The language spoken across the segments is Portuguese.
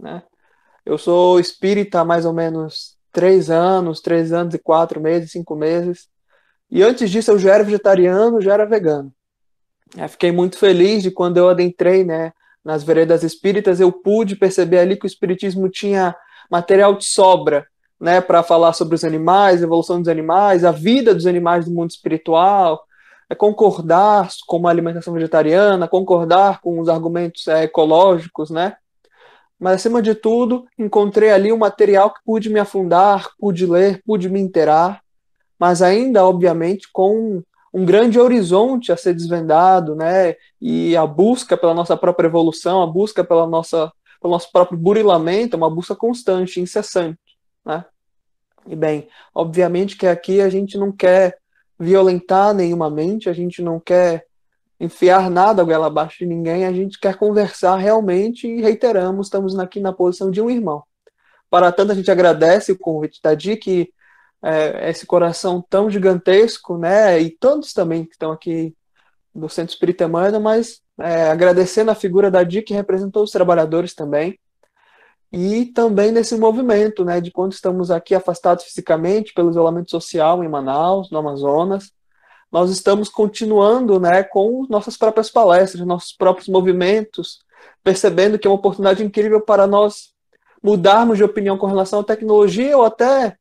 né? Eu sou espírita há mais ou menos 3 anos, 3 anos e 4 meses, 5 meses. E antes disso eu já era vegetariano, já era vegano. Fiquei muito feliz de quando eu adentrei, né, nas veredas espíritas, eu pude perceber ali que o espiritismo tinha material de sobra, né, para falar sobre os animais, a evolução dos animais, a vida dos animais do mundo espiritual, concordar com uma alimentação vegetariana, concordar com os argumentos ecológicos, né? Mas acima de tudo, encontrei ali um material que pude me afundar, pude ler, pude me inteirar, mas ainda, obviamente, com um grande horizonte a ser desvendado, né? E a busca pela nossa própria evolução, a busca pelo nosso próprio burilamento, é uma busca constante, incessante, né? E bem, obviamente que aqui a gente não quer violentar nenhuma mente, a gente não quer enfiar nada goela abaixo de ninguém, a gente quer conversar realmente e reiteramos, estamos aqui na posição de um irmão. Para tanto, a gente agradece o convite da DIC, esse coração tão gigantesco, né? E todos também que estão aqui do Centro Espírita Emmanuel, mas agradecendo a figura da DIC que representou os trabalhadores também, e também nesse movimento, né? De quando estamos aqui afastados fisicamente pelo isolamento social em Manaus, no Amazonas, nós estamos continuando, né, com nossas próprias palestras, nossos próprios movimentos, percebendo que é uma oportunidade incrível para nós mudarmos de opinião com relação à tecnologia ou até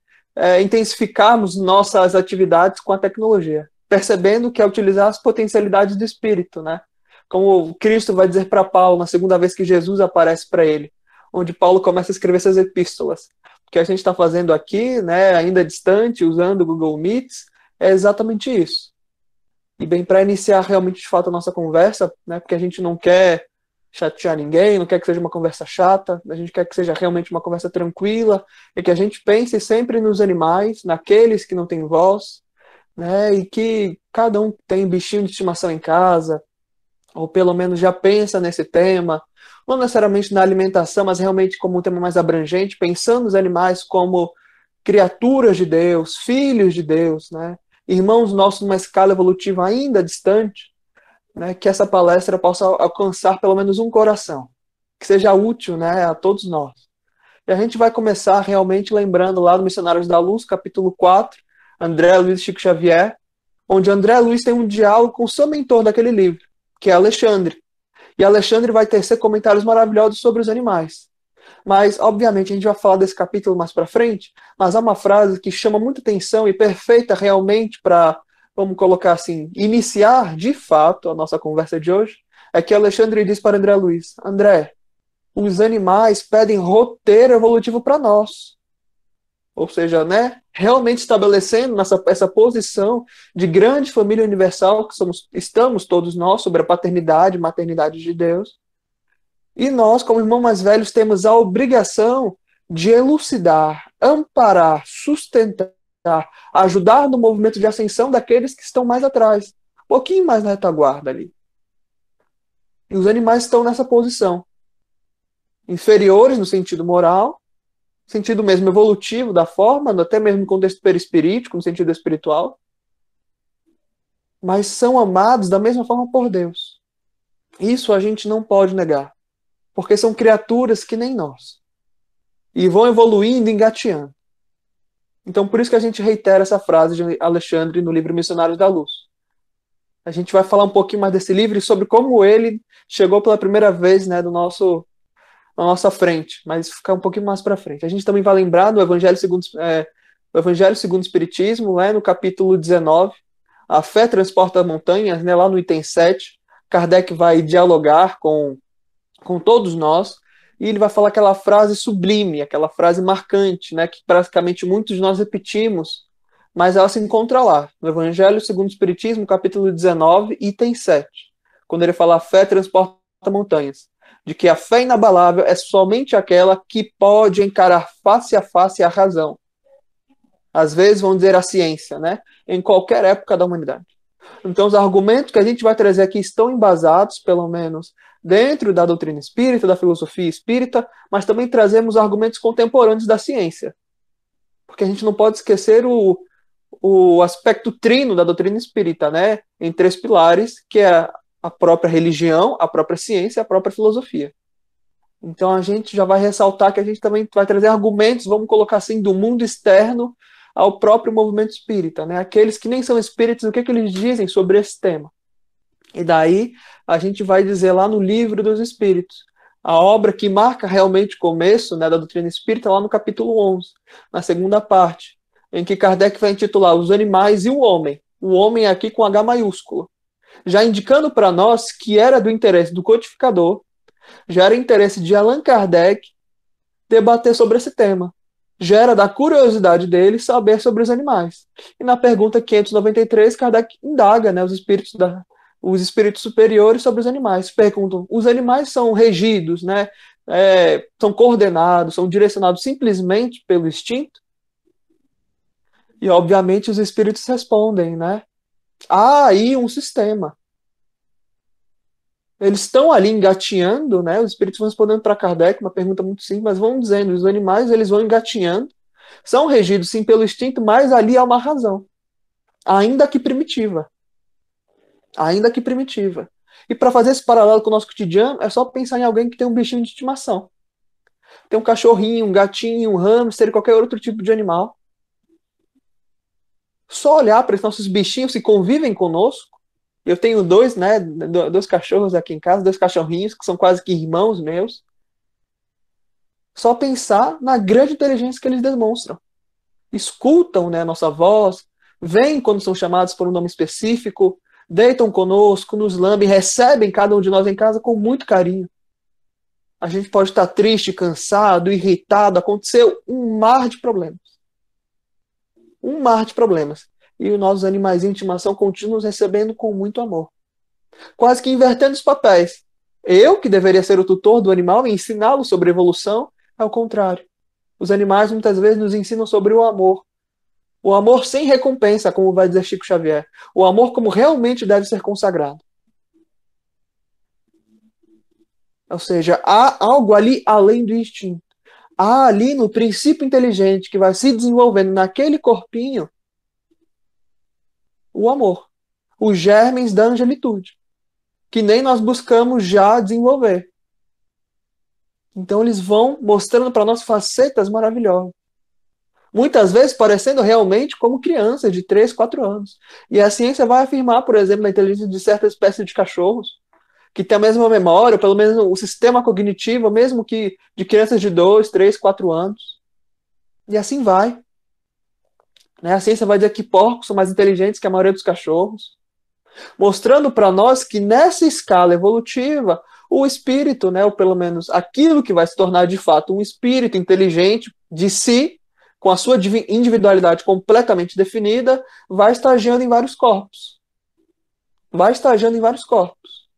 intensificarmos nossas atividades com a tecnologia, percebendo que é utilizar as potencialidades do espírito, né? Como Cristo vai dizer para Paulo na segunda vez que Jesus aparece para ele, onde Paulo começa a escrever essas epístolas. O que a gente está fazendo aqui, né, ainda distante, usando o Google Meets, é exatamente isso. E bem, para iniciar realmente de fato a nossa conversa, né, porque a gente não quer chatear ninguém, não quer que seja uma conversa chata, a gente quer que seja realmente uma conversa tranquila, e que a gente pense sempre nos animais, naqueles que não têm voz, né, e que cada um tem bichinho de estimação em casa, ou pelo menos já pensa nesse tema, não necessariamente na alimentação, mas realmente como um tema mais abrangente, pensando nos animais como criaturas de Deus, filhos de Deus, né? Irmãos nossos numa escala evolutiva ainda distante, né? Que essa palestra possa alcançar pelo menos um coração, que seja útil, né, a todos nós. E a gente vai começar realmente lembrando lá do Missionários da Luz, capítulo 4, André Luiz Chico Xavier, onde André Luiz tem um diálogo com o seu mentor daquele livro, que é Alexandre. E Alexandre vai tecer comentários maravilhosos sobre os animais. Mas, obviamente, a gente vai falar desse capítulo mais para frente, mas há uma frase que chama muita atenção e perfeita realmente para, vamos colocar assim, iniciar de fato a nossa conversa de hoje, é que Alexandre diz para André Luiz: André, os animais pedem roteiro evolutivo para nós. Ou seja, né, realmente estabelecendo essa posição de grande família universal que estamos todos nós sobre a paternidade e maternidade de Deus. E nós, como irmãos mais velhos, temos a obrigação de elucidar, amparar, sustentar, ajudar no movimento de ascensão daqueles que estão mais atrás, um pouquinho mais na retaguarda ali. E os animais estão nessa posição, inferiores no sentido moral, sentido mesmo evolutivo da forma, até mesmo no contexto perispirítico, no sentido espiritual, mas são amados da mesma forma por Deus. Isso a gente não pode negar, porque são criaturas que nem nós. E vão evoluindo, engateando. Então, por isso que a gente reitera essa frase de Alexandre no livro Missionários da Luz. A gente vai falar um pouquinho mais desse livro e sobre como ele chegou pela primeira vez, né, na nossa frente, mas ficar um pouquinho mais para frente. A gente também vai lembrar do o Evangelho segundo o Espiritismo, né, no capítulo 19, A Fé Transporta Montanhas, né, lá no item 7, Kardec vai dialogar com todos nós, e ele vai falar aquela frase sublime, aquela frase marcante, né, que praticamente muitos de nós repetimos, mas ela se encontra lá, no Evangelho segundo o Espiritismo, capítulo 19, item 7, quando ele fala: a fé transporta montanhas, de que a fé inabalável é somente aquela que pode encarar face a face a razão. Às vezes vão dizer a ciência, né, em qualquer época da humanidade. Então, os argumentos que a gente vai trazer aqui estão embasados, pelo menos, dentro da doutrina espírita, da filosofia espírita, mas também trazemos argumentos contemporâneos da ciência. Porque a gente não pode esquecer o aspecto trino da doutrina espírita, né? Em três pilares, que é a própria religião, a própria ciência e a própria filosofia. Então a gente já vai ressaltar que a gente também vai trazer argumentos, vamos colocar assim, do mundo externo ao próprio movimento espírita, né? Aqueles que nem são espíritas, o que, que eles dizem sobre esse tema? E daí a gente vai dizer lá no Livro dos Espíritos, a obra que marca realmente o começo, né, da doutrina espírita, lá no capítulo 11, na segunda parte, em que Kardec vai intitular Os Animais e o Homem. O homem aqui com H maiúsculo, já indicando para nós que era do interesse do codificador, já era interesse de Allan Kardec debater sobre esse tema. Já era da curiosidade dele saber sobre os animais. E na pergunta 593, Kardec indaga, né, os espíritos superiores sobre os animais. Perguntam: os animais são regidos, né, são coordenados, são direcionados simplesmente pelo instinto? E obviamente os espíritos respondem, né? Há aí um sistema. Eles estão ali engatinhando, né? Os espíritos vão respondendo para Kardec, uma pergunta muito simples, mas vão dizendo, os animais eles vão engatinhando, são regidos sim pelo instinto, mas ali há uma razão, ainda que primitiva. Ainda que primitiva. E para fazer esse paralelo com o nosso cotidiano, é só pensar em alguém que tem um bichinho de estimação. Tem um cachorrinho, um gatinho, um hamster, qualquer outro tipo de animal. Só olhar para esses nossos bichinhos que convivem conosco. Eu tenho dois, né, dois cachorros aqui em casa, dois cachorrinhos que são quase que irmãos meus. Só pensar na grande inteligência que eles demonstram. Escutam, né, a nossa voz, vêm quando são chamados por um nome específico, deitam conosco, nos lambem, recebem cada um de nós em casa com muito carinho. A gente pode estar triste, cansado, irritado, aconteceu um mar de problemas. Um mar de problemas. E os nossos animais de estimação continuam nos recebendo com muito amor. Quase que invertendo os papéis. Eu, que deveria ser o tutor do animal e ensiná-lo sobre evolução, é o contrário. Os animais muitas vezes nos ensinam sobre o amor. O amor sem recompensa, como vai dizer Chico Xavier. O amor como realmente deve ser consagrado. Ou seja, há algo ali além do instinto. Há ali no princípio inteligente que vai se desenvolvendo naquele corpinho o amor. Os germes da angelitude. Que nem nós buscamos já desenvolver. Então eles vão mostrando para nós facetas maravilhosas. Muitas vezes parecendo realmente como crianças de 3, 4 anos. E a ciência vai afirmar, por exemplo, na inteligência de certas espécies de cachorros, que tem a mesma memória, ou pelo menos o sistema cognitivo, mesmo que de crianças de 2, 3, 4 anos. E assim vai. Né? A ciência vai dizer que porcos são mais inteligentes que a maioria dos cachorros, mostrando para nós que nessa escala evolutiva, o espírito, né, ou pelo menos aquilo que vai se tornar de fato um espírito inteligente de si, com a sua individualidade completamente definida, vai estagiando em vários corpos. Vai estagiando em vários corpos.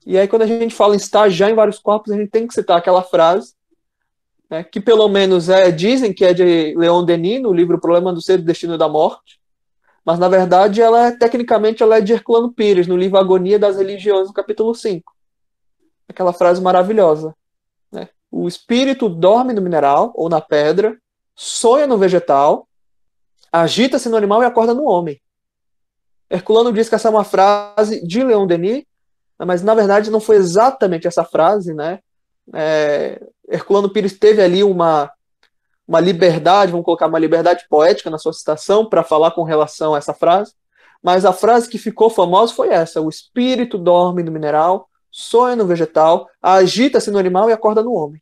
E aí, quando a gente fala em estagiar em vários corpos, a gente tem que citar aquela frase, né, que pelo menos dizem que é de Leon Denis, no livro O Problema do Ser e do Destino da Morte, mas na verdade tecnicamente ela é de Herculano Pires, no livro Agonia das Religiões, no capítulo 5. Aquela frase maravilhosa. Né? O espírito dorme no mineral ou na pedra, sonha no vegetal, agita-se no animal e acorda no homem. Herculano diz que essa é uma frase de Leon Denis, mas na verdade não foi exatamente essa frase, né? Herculano Pires teve ali uma liberdade, vamos colocar uma liberdade poética na sua citação para falar com relação a essa frase, mas a frase que ficou famosa foi essa: o espírito dorme no mineral, sonha no vegetal, agita-se no animal e acorda no homem.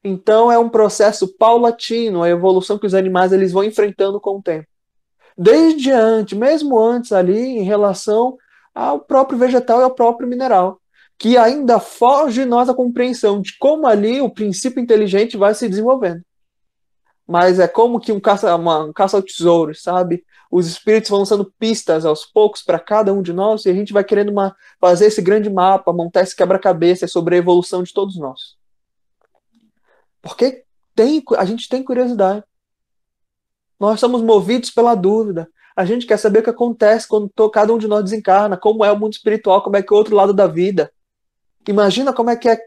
Então é um processo paulatino, a evolução que os animais eles vão enfrentando com o tempo. Desde antes, mesmo antes ali, em relação ao próprio vegetal e ao próprio mineral, que ainda foge de nós a compreensão de como ali o princípio inteligente vai se desenvolvendo. Mas é como que um caça ao tesouro, sabe? Os espíritos vão lançando pistas aos poucos para cada um de nós e a gente vai querendo fazer esse grande mapa, montar esse quebra-cabeça sobre a evolução de todos nós. Porque a gente tem curiosidade. Nós somos movidos pela dúvida. A gente quer saber o que acontece quando cada um de nós desencarna, como é o mundo espiritual, como é que é o outro lado da vida. Imagina como é que é,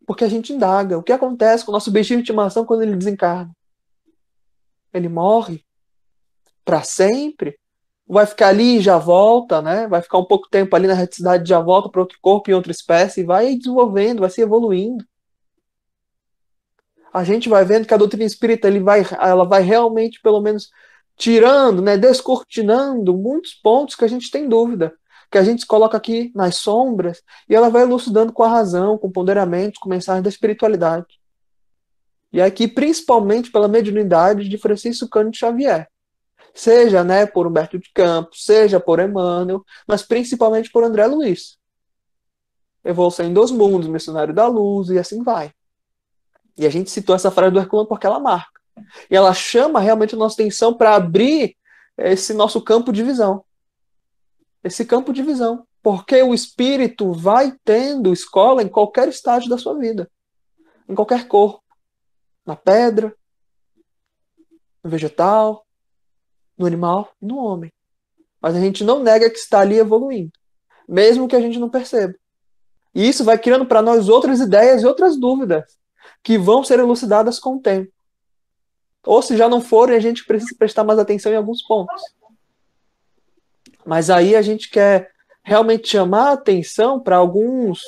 porque a gente indaga. O que acontece com o nosso bichinho de estimação quando ele desencarna? Ele morre para sempre? vai ficar ali e já volta, né? Vai ficar um pouco tempo ali na reticidade e já volta para outro corpo e outra espécie, e vai desenvolvendo, vai se evoluindo. A gente vai vendo que a doutrina espírita ela vai realmente, pelo menos, tirando, né, descortinando muitos pontos que a gente tem dúvida, que a gente coloca aqui nas sombras, e ela vai elucidando com a razão, com ponderamentos, com mensagens da espiritualidade. E aqui, principalmente pela mediunidade de Francisco Cândido Xavier. Seja, né, por Humberto de Campos, seja por Emmanuel, mas principalmente por André Luiz. Evolução em Dois Mundos, Missionário da Luz, e assim vai. E a gente citou essa frase do Herculano porque ela marca. E ela chama realmente a nossa atenção para abrir esse nosso campo de visão. Esse campo de visão. Porque o espírito vai tendo escola em qualquer estágio da sua vida. Em qualquer corpo. Na pedra, no vegetal, no animal e no homem. Mas a gente não nega que está ali evoluindo. Mesmo que a gente não perceba. E isso vai criando para nós outras ideias e outras dúvidas que vão ser elucidadas com o tempo. Ou se já não forem, a gente precisa prestar mais atenção em alguns pontos. Mas aí a gente quer realmente chamar a atenção para alguns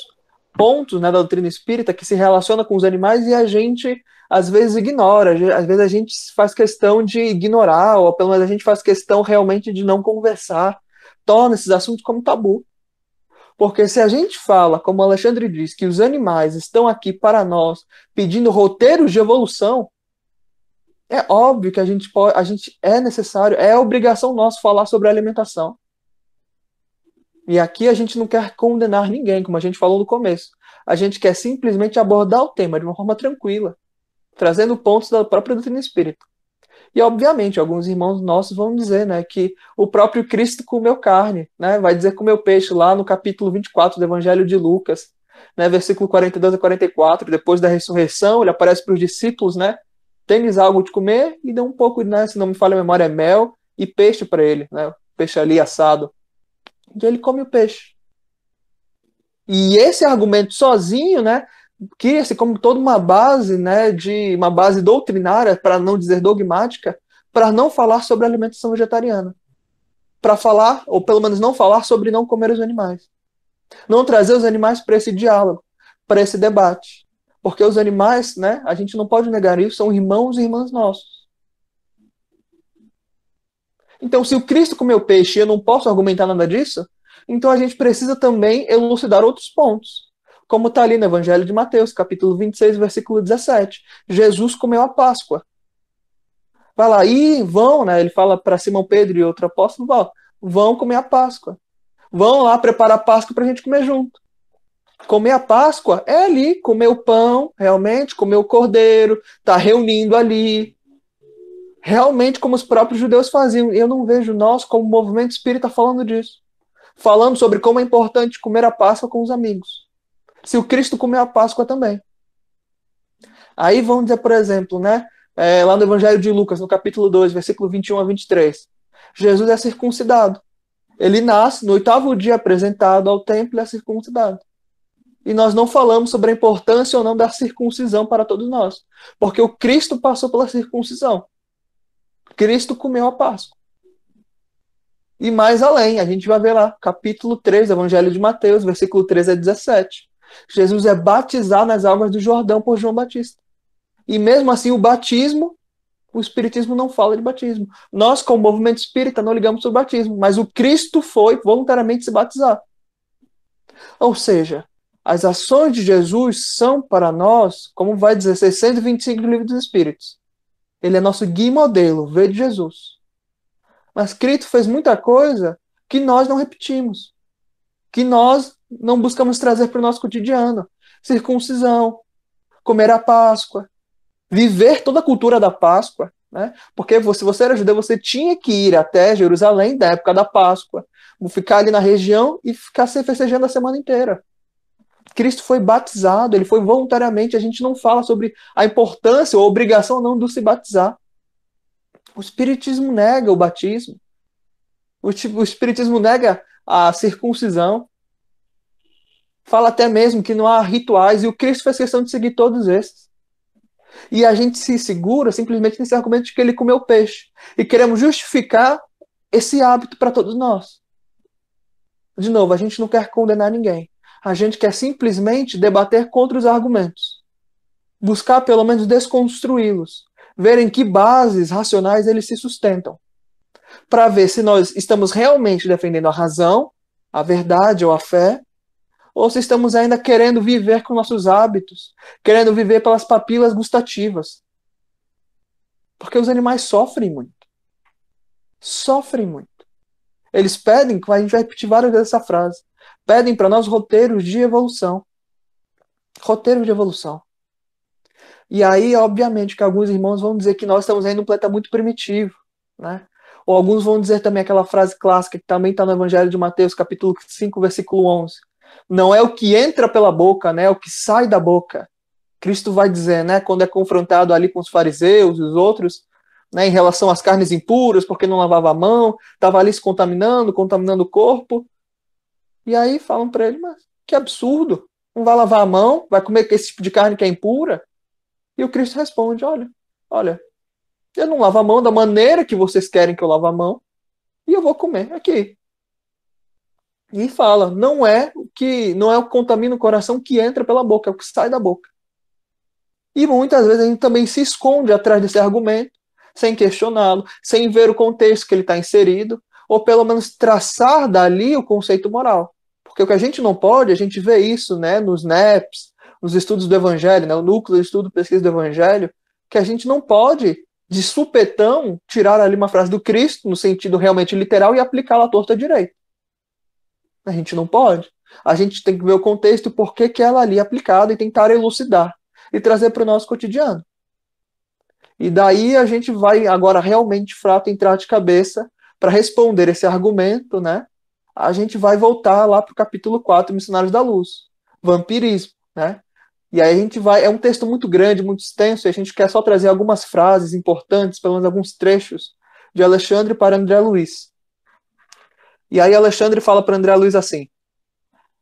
pontos, né, da doutrina espírita que se relaciona com os animais e a gente às vezes ignora, às vezes a gente faz questão de ignorar, ou pelo menos a gente faz questão realmente de não conversar, torna esses assuntos como tabu. Porque se a gente fala, como o Alexandre diz, que os animais estão aqui para nós pedindo roteiros de evolução, é óbvio que a gente é necessário, é obrigação nossa falar sobre alimentação. E aqui a gente não quer condenar ninguém, como a gente falou no começo. A gente quer simplesmente abordar o tema de uma forma tranquila, trazendo pontos da própria doutrina espírita. E, obviamente, alguns irmãos nossos vão dizer, né, que o próprio Cristo comeu carne, né, vai dizer comeu peixe lá no capítulo 24 do Evangelho de Lucas, né, versículo 42 a 44, depois da ressurreição, ele aparece para os discípulos, né, tem-lhes algo de comer, e deu um pouco, né, se não me falha a memória, mel e peixe para ele, né, peixe ali assado. E ele come o peixe. E esse argumento sozinho, né, cria-se como toda uma base, né, de uma base doutrinária, para não dizer dogmática, para não falar sobre a alimentação vegetariana. Para falar, ou pelo menos não falar sobre não comer os animais. Não trazer os animais para esse diálogo, para esse debate. Porque os animais, né, a gente não pode negar isso, são irmãos e irmãs nossos. Então, se o Cristo comeu peixe e eu não posso argumentar nada disso, então a gente precisa também elucidar outros pontos. Como está ali no Evangelho de Mateus, capítulo 26, versículo 17. Jesus comeu a Páscoa. Vai lá, e vão, né? Ele fala para Simão Pedro e outro apóstolo, vão comer a Páscoa. Vão lá preparar a Páscoa para a gente comer junto. Comer a Páscoa é ali, comer o pão, realmente, comer o cordeiro, tá reunindo ali. Realmente como os próprios judeus faziam. Eu não vejo nós, como movimento espírita, falando disso. Falando sobre como é importante comer a Páscoa com os amigos. Se o Cristo comeu a Páscoa também. Aí vamos dizer, por exemplo, né, lá no Evangelho de Lucas, no capítulo 2, versículo 21 a 23. Jesus é circuncidado. Ele nasce no 8º dia apresentado ao templo e é circuncidado. E nós não falamos sobre a importância ou não da circuncisão para todos nós. Porque o Cristo passou pela circuncisão. Cristo comeu a Páscoa. E mais além, a gente vai ver lá, capítulo 3 do Evangelho de Mateus, versículo 13 a 17. Jesus é batizado nas águas do Jordão por João Batista. E mesmo assim, o batismo, o Espiritismo não fala de batismo. Nós, como movimento espírita, não ligamos sobre o batismo, mas o Cristo foi voluntariamente se batizar. Ou seja, as ações de Jesus são para nós, como vai dizer 625 do Livro dos Espíritos. Ele é nosso guia e modelo, veio de Jesus. Mas Cristo fez muita coisa que nós não repetimos, que nós não buscamos trazer para o nosso cotidiano. Circuncisão, comer a Páscoa, viver toda a cultura da Páscoa, né? Porque se você era judeu, você tinha que ir até Jerusalém da época da Páscoa, ficar ali na região e ficar se festejando a semana inteira. Cristo foi batizado, ele foi voluntariamente, a gente não fala sobre a importância ou a obrigação não de se batizar. O Espiritismo nega o batismo. O Espiritismo nega a circuncisão. Fala até mesmo que não há rituais, e o Cristo fez questão de seguir todos esses. E a gente se segura simplesmente nesse argumento de que ele comeu peixe. E queremos justificar esse hábito para todos nós. De novo, a gente não quer condenar ninguém. A gente quer simplesmente debater contra os argumentos. Buscar pelo menos desconstruí-los. Ver em que bases racionais eles se sustentam. Para ver se nós estamos realmente defendendo a razão, a verdade ou a fé, ou se estamos ainda querendo viver com nossos hábitos, querendo viver pelas papilas gustativas. Porque os animais sofrem muito. Sofrem muito. Eles pedem, a gente vai repetir várias vezes essa frase, pedem para nós roteiros de evolução. Roteiros de evolução. E aí, obviamente, que alguns irmãos vão dizer que nós estamos ainda num planeta muito primitivo, né? Ou alguns vão dizer também aquela frase clássica que também está no Evangelho de Mateus, capítulo 5, versículo 11. Não é o que entra pela boca, né? É o que sai da boca. Cristo vai dizer, né? Quando é confrontado ali com os fariseus e os outros, né? Em relação às carnes impuras, porque não lavava a mão, estava ali se contaminando o corpo. E aí falam para ele, mas que absurdo. Não vai lavar a mão, vai comer esse tipo de carne que é impura? E o Cristo responde, olha, eu não lavo a mão da maneira que vocês querem que eu lave a mão, e eu vou comer aqui. E fala, não é o que contamina o coração que entra pela boca, é o que sai da boca. E muitas vezes a gente também se esconde atrás desse argumento, sem questioná-lo, sem ver o contexto que ele está inserido, ou pelo menos traçar dali o conceito moral. Porque o que a gente não pode, a gente vê isso, né, nos NEPs, nos estudos do Evangelho, né, o núcleo de estudo e pesquisa do Evangelho, que a gente não pode, de supetão, tirar ali uma frase do Cristo, no sentido realmente literal, e aplicá-la à torta direita. A gente não pode. A gente tem que ver o contexto e por que ela ali é aplicada e tentar elucidar e trazer para o nosso cotidiano. E daí a gente vai agora realmente, frato, entrar de cabeça para responder esse argumento, né? A gente vai voltar lá para o capítulo 4, Missionários da Luz, vampirismo, né? E aí a gente vai, é um texto muito grande, muito extenso, e a gente quer só trazer algumas frases importantes, pelo menos alguns trechos, de Alexandre para André Luiz. E aí Alexandre fala para André Luiz assim,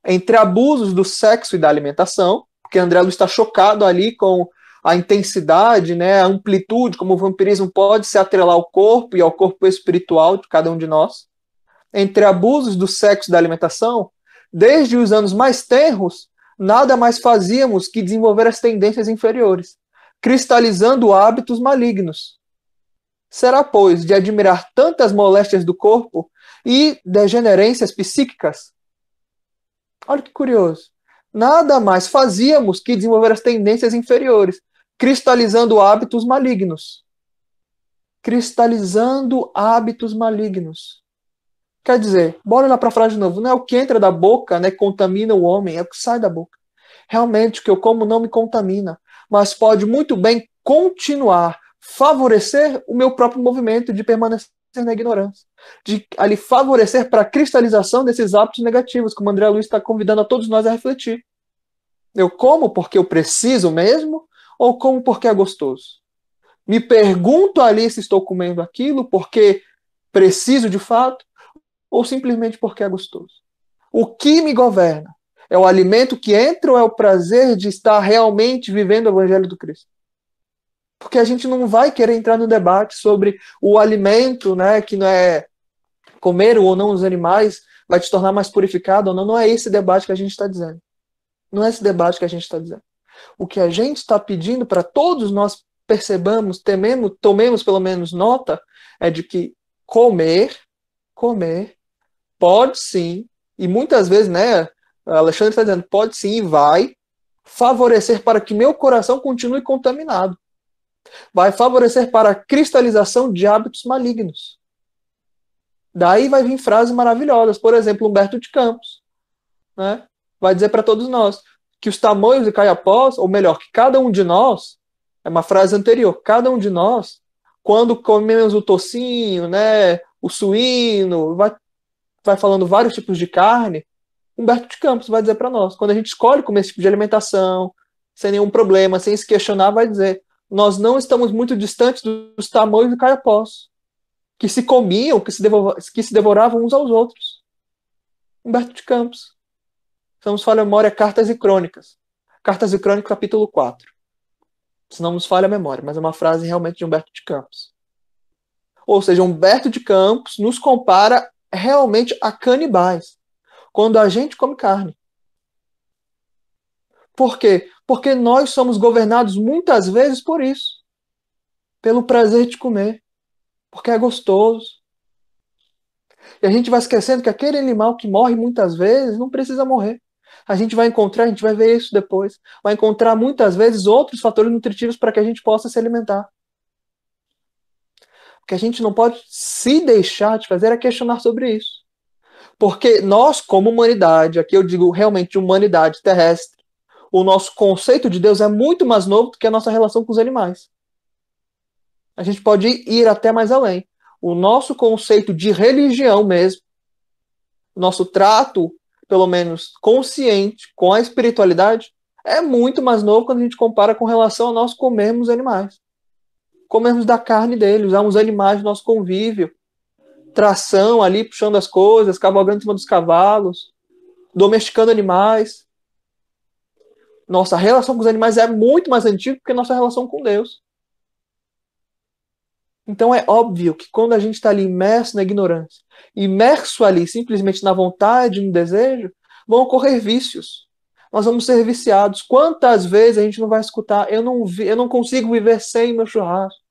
entre abusos do sexo e da alimentação, porque André Luiz está chocado ali com a intensidade, né, a amplitude, como o vampirismo pode se atrelar ao corpo e ao corpo espiritual de cada um de nós. Entre abusos do sexo e da alimentação, desde os anos mais tenros, nada mais fazíamos que desenvolver as tendências inferiores, cristalizando hábitos malignos. Será, pois, de admirar tantas moléstias do corpo e degenerências psíquicas? Olha que curioso. Nada mais fazíamos que desenvolver as tendências inferiores, cristalizando hábitos malignos. Cristalizando hábitos malignos. Quer dizer, bora lá para a frase de novo. Não é o que entra da boca, né, que contamina o homem, é o que sai da boca. Realmente, o que eu como não me contamina, mas pode muito bem continuar, favorecer o meu próprio movimento de permanecer na ignorância. De ali favorecer para a cristalização desses hábitos negativos, como André Luiz está convidando a todos nós a refletir. Eu como porque eu preciso mesmo, ou como porque é gostoso? Me pergunto ali se estou comendo aquilo porque preciso de fato, ou simplesmente porque é gostoso? O que me governa? É o alimento que entra ou é o prazer de estar realmente vivendo o Evangelho do Cristo? Porque a gente não vai querer entrar no debate sobre o alimento, né, que não é comer ou não os animais, vai te tornar mais purificado ou não. Não é esse debate que a gente está dizendo. Não é esse debate que a gente está dizendo. O que a gente está pedindo para todos nós percebamos, tomemos pelo menos nota, é de que comer pode sim, e muitas vezes, né, Alexandre está dizendo, pode sim e vai favorecer para que meu coração continue contaminado. Vai favorecer para a cristalização de hábitos malignos. Daí vai vir frases maravilhosas. Por exemplo, Humberto de Campos, né, vai dizer para todos nós que os tamoios e caiapós, ou melhor, que cada um de nós, é uma frase anterior, cada um de nós, quando comemos o tocinho, né, o suíno, vai falando vários tipos de carne, Humberto de Campos vai dizer para nós, quando a gente escolhe comer esse tipo de alimentação, sem nenhum problema, sem se questionar, vai dizer, nós não estamos muito distantes dos tamoios e caiapós, que se comiam, que se devoravam uns aos outros. Humberto de Campos. Se não nos falha a memória, Cartas e Crônicas. Cartas e Crônicas, capítulo 4. Se não nos falha a memória, mas é uma frase realmente de Humberto de Campos. Ou seja, Humberto de Campos nos compara realmente a canibais, quando a gente come carne. Por quê? Porque nós somos governados muitas vezes por isso, pelo prazer de comer, porque é gostoso. E a gente vai esquecendo que aquele animal que morre muitas vezes não precisa morrer. A gente vai encontrar, a gente vai ver isso depois, vai encontrar muitas vezes outros fatores nutritivos para que a gente possa se alimentar. O que a gente não pode se deixar de fazer é questionar sobre isso. Porque nós, como humanidade, aqui eu digo realmente humanidade terrestre, o nosso conceito de Deus é muito mais novo do que a nossa relação com os animais. A gente pode ir até mais além. O nosso conceito de religião mesmo, nosso trato, pelo menos consciente, com a espiritualidade, é muito mais novo quando a gente compara com relação a nós comermos animais. Comermos da carne deles, usarmos animais no nosso convívio, tração ali, puxando as coisas, cavalgando em cima dos cavalos, domesticando animais. Nossa relação com os animais é muito mais antiga do que a nossa relação com Deus. Então é óbvio que quando a gente está ali imerso na ignorância, imerso ali simplesmente na vontade, no desejo, vão ocorrer vícios. Nós vamos ser viciados. Quantas vezes a gente não vai escutar, eu não consigo viver sem o meu churrasco,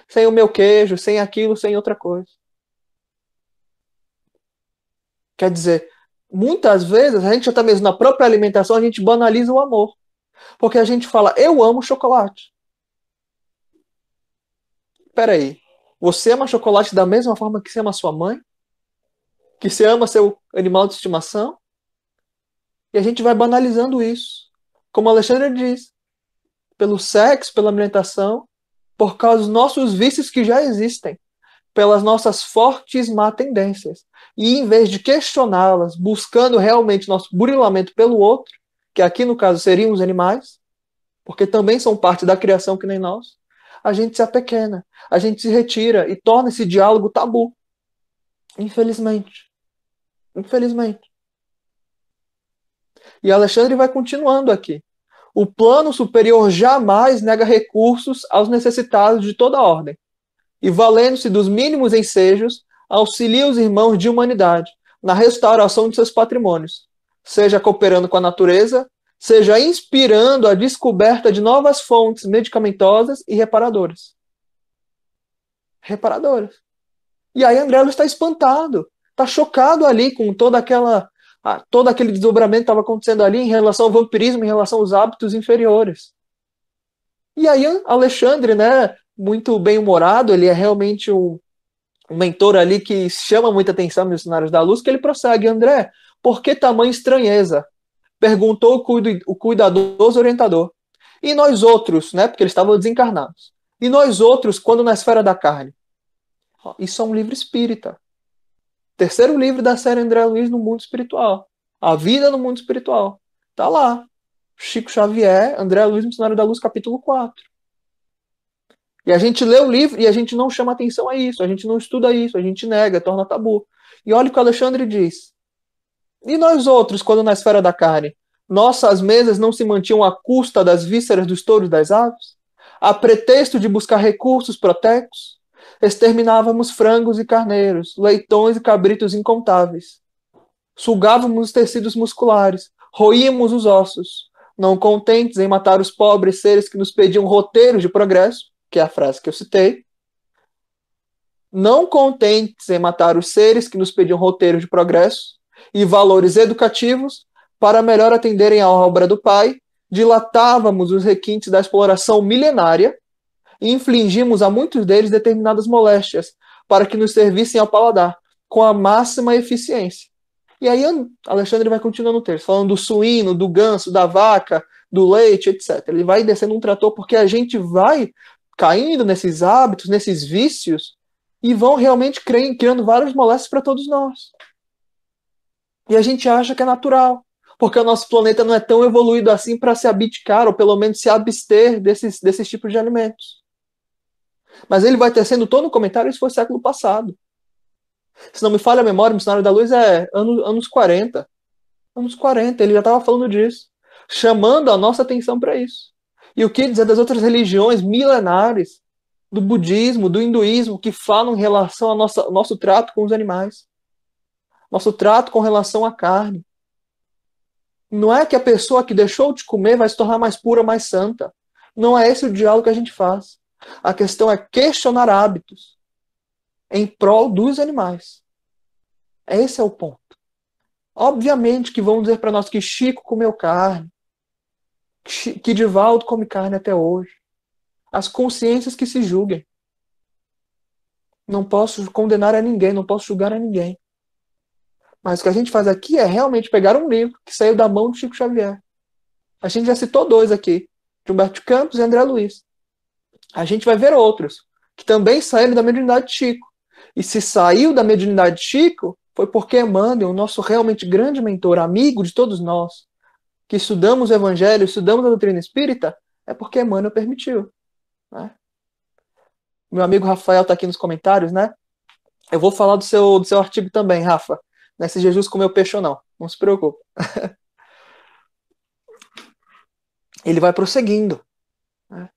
sem o meu queijo, sem aquilo, sem outra coisa. Quer dizer, muitas vezes a gente até mesmo na própria alimentação a gente banaliza o amor. Porque a gente fala, eu amo chocolate. Peraí, você ama chocolate da mesma forma que você ama sua mãe? Que você ama seu animal de estimação? E a gente vai banalizando isso. Como Alexandre diz, pelo sexo, pela alimentação, por causa dos nossos vícios que já existem, pelas nossas fortes má tendências. E em vez de questioná-las, buscando realmente nosso burilamento pelo outro, que aqui no caso seriam os animais, porque também são parte da criação que nem nós, a gente se apequena, a gente se retira e torna esse diálogo tabu. Infelizmente. Infelizmente. E Alexandre vai continuando aqui. O plano superior jamais nega recursos aos necessitados de toda ordem, e valendo-se dos mínimos ensejos, auxilia os irmãos de humanidade na restauração de seus patrimônios, seja cooperando com a natureza, seja inspirando a descoberta de novas fontes medicamentosas e reparadoras. Reparadoras. E aí André Luiz está espantado, está chocado ali com todo aquele desdobramento que estava acontecendo ali em relação ao vampirismo, em relação aos hábitos inferiores. E aí Alexandre, né, muito bem-humorado, ele é realmente um mentor ali que chama muita atenção nos Missionários da Luz, que ele prossegue, André, por que tamanha estranheza? Perguntou o cuidadoso orientador. E nós outros, né, porque eles estavam desencarnados. E nós outros, quando na esfera da carne? Isso é um livro espírita. Terceiro livro da série André Luiz no mundo espiritual. A vida no mundo espiritual. Tá lá. Chico Xavier, André Luiz, Missionário da Luz, capítulo 4. E a gente lê o livro e a gente não chama atenção a isso, a gente não estuda isso, a gente nega, torna tabu. E olha o que o Alexandre diz. E nós outros, quando na esfera da carne, nossas mesas não se mantinham à custa das vísceras dos touros e das aves? A pretexto de buscar recursos proteicos? Exterminávamos frangos e carneiros, leitões e cabritos incontáveis. Sugávamos os tecidos musculares, roíamos os ossos, não contentes em matar os pobres seres que nos pediam roteiros de progresso, que é a frase que eu citei, não contentes em matar os seres que nos pediam roteiros de progresso e valores educativos para melhor atenderem à obra do Pai, dilatávamos os requintes da exploração milenária e infligimos a muitos deles determinadas moléstias para que nos servissem ao paladar, com a máxima eficiência. E aí Alexandre vai continuando o texto, falando do suíno, do ganso, da vaca, do leite, etc. Ele vai descendo um trator porque a gente vai caindo nesses hábitos, nesses vícios, e vão realmente criando várias moléstias para todos nós. E a gente acha que é natural, porque o nosso planeta não é tão evoluído assim para se abdicar, ou pelo menos se abster desses tipos de alimentos. Mas ele vai tecendo todo o comentário, isso foi século passado. Se não me falha a memória, o Missionário da Luz é anos 40. Anos 40, ele já estava falando disso, chamando a nossa atenção para isso. E o que dizer das outras religiões milenares do budismo, do hinduísmo, que falam em relação ao nosso trato com os animais, nosso trato com relação à carne. Não é que a pessoa que deixou de comer vai se tornar mais pura, mais santa. Não é esse o diálogo que a gente faz. A questão é questionar hábitos em prol dos animais. Esse é o ponto. Obviamente que vão dizer para nós que Chico comeu carne, que Divaldo come carne até hoje. As consciências que se julguem. Não posso condenar a ninguém, não posso julgar a ninguém. Mas o que a gente faz aqui é realmente pegar um livro que saiu da mão de Chico Xavier. A gente já citou dois aqui, de Humberto Campos e André Luiz. A gente vai ver outros, que também saíram da mediunidade de Chico. E se saiu da mediunidade de Chico, foi porque Emmanuel, o nosso realmente grande mentor, amigo de todos nós, que estudamos o Evangelho, estudamos a doutrina espírita, é porque Emmanuel permitiu. Né? Meu amigo Rafael está aqui nos comentários, né? Eu vou falar do seu artigo também, Rafa. Não é se Jesus comeu peixe ou não. Não se preocupe. Ele vai prosseguindo. Né?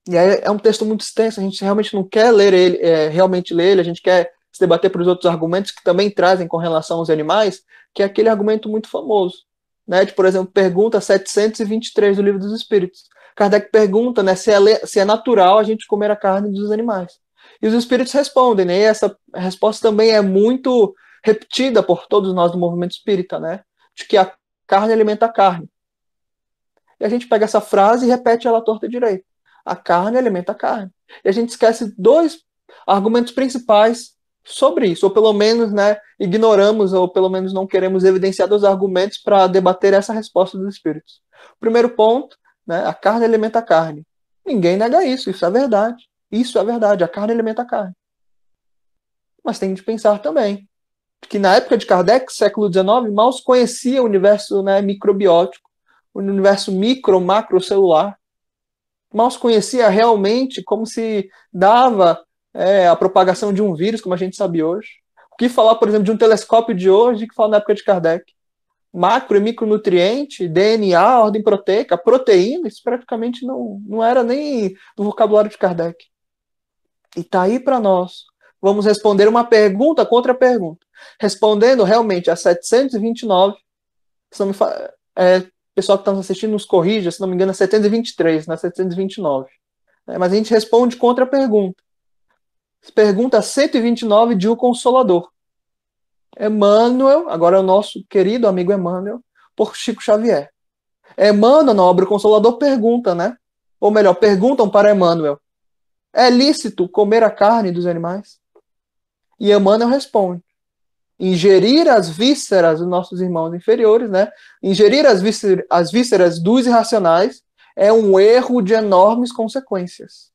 E aí é um texto muito extenso, a gente realmente não quer ler ele, realmente ler ele, a gente quer se debater por os outros argumentos que também trazem com relação aos animais, que é aquele argumento muito famoso. Né? De, por exemplo, pergunta 723 do Livro dos Espíritos. Kardec pergunta, né, se é natural a gente comer a carne dos animais. E os espíritos respondem, né? E essa resposta também é muito repetida por todos nós do movimento espírita, né? De que a carne alimenta a carne. E a gente pega essa frase e repete ela à torta direita. A carne alimenta a carne. E a gente esquece dois argumentos principais sobre isso, ou pelo menos, né, ignoramos, ou pelo menos não queremos evidenciar os argumentos para debater essa resposta dos espíritos. O primeiro ponto, né, a carne alimenta a carne. Ninguém nega isso é verdade. Isso é verdade, a carne alimenta a carne. Mas tem de pensar também que na época de Kardec, século XIX, mal se conhecia o universo, né, microbiótico, o universo micro, macrocelular. Mal se conhecia realmente como se dava a propagação de um vírus, como a gente sabe hoje. O que falar, por exemplo, de um telescópio de hoje que fala na época de Kardec? Macro e micronutriente, DNA, ordem proteica, proteína, isso praticamente não era nem do vocabulário de Kardec. E está aí para nós. Vamos responder uma pergunta contra a pergunta. Respondendo realmente a 729, se não me pessoal que está nos assistindo nos corrija, se não me engano é 723, não é 729. Mas a gente responde contra a pergunta. Pergunta 129 de O Consolador. Emmanuel, agora é o nosso querido amigo Emmanuel, por Chico Xavier. Emmanuel, na obra O Consolador, pergunta, né? Ou melhor, perguntam para Emmanuel: é lícito comer a carne dos animais? E Emmanuel responde: ingerir as vísceras dos nossos irmãos inferiores, né? Ingerir as vísceras dos irracionais é um erro de enormes consequências.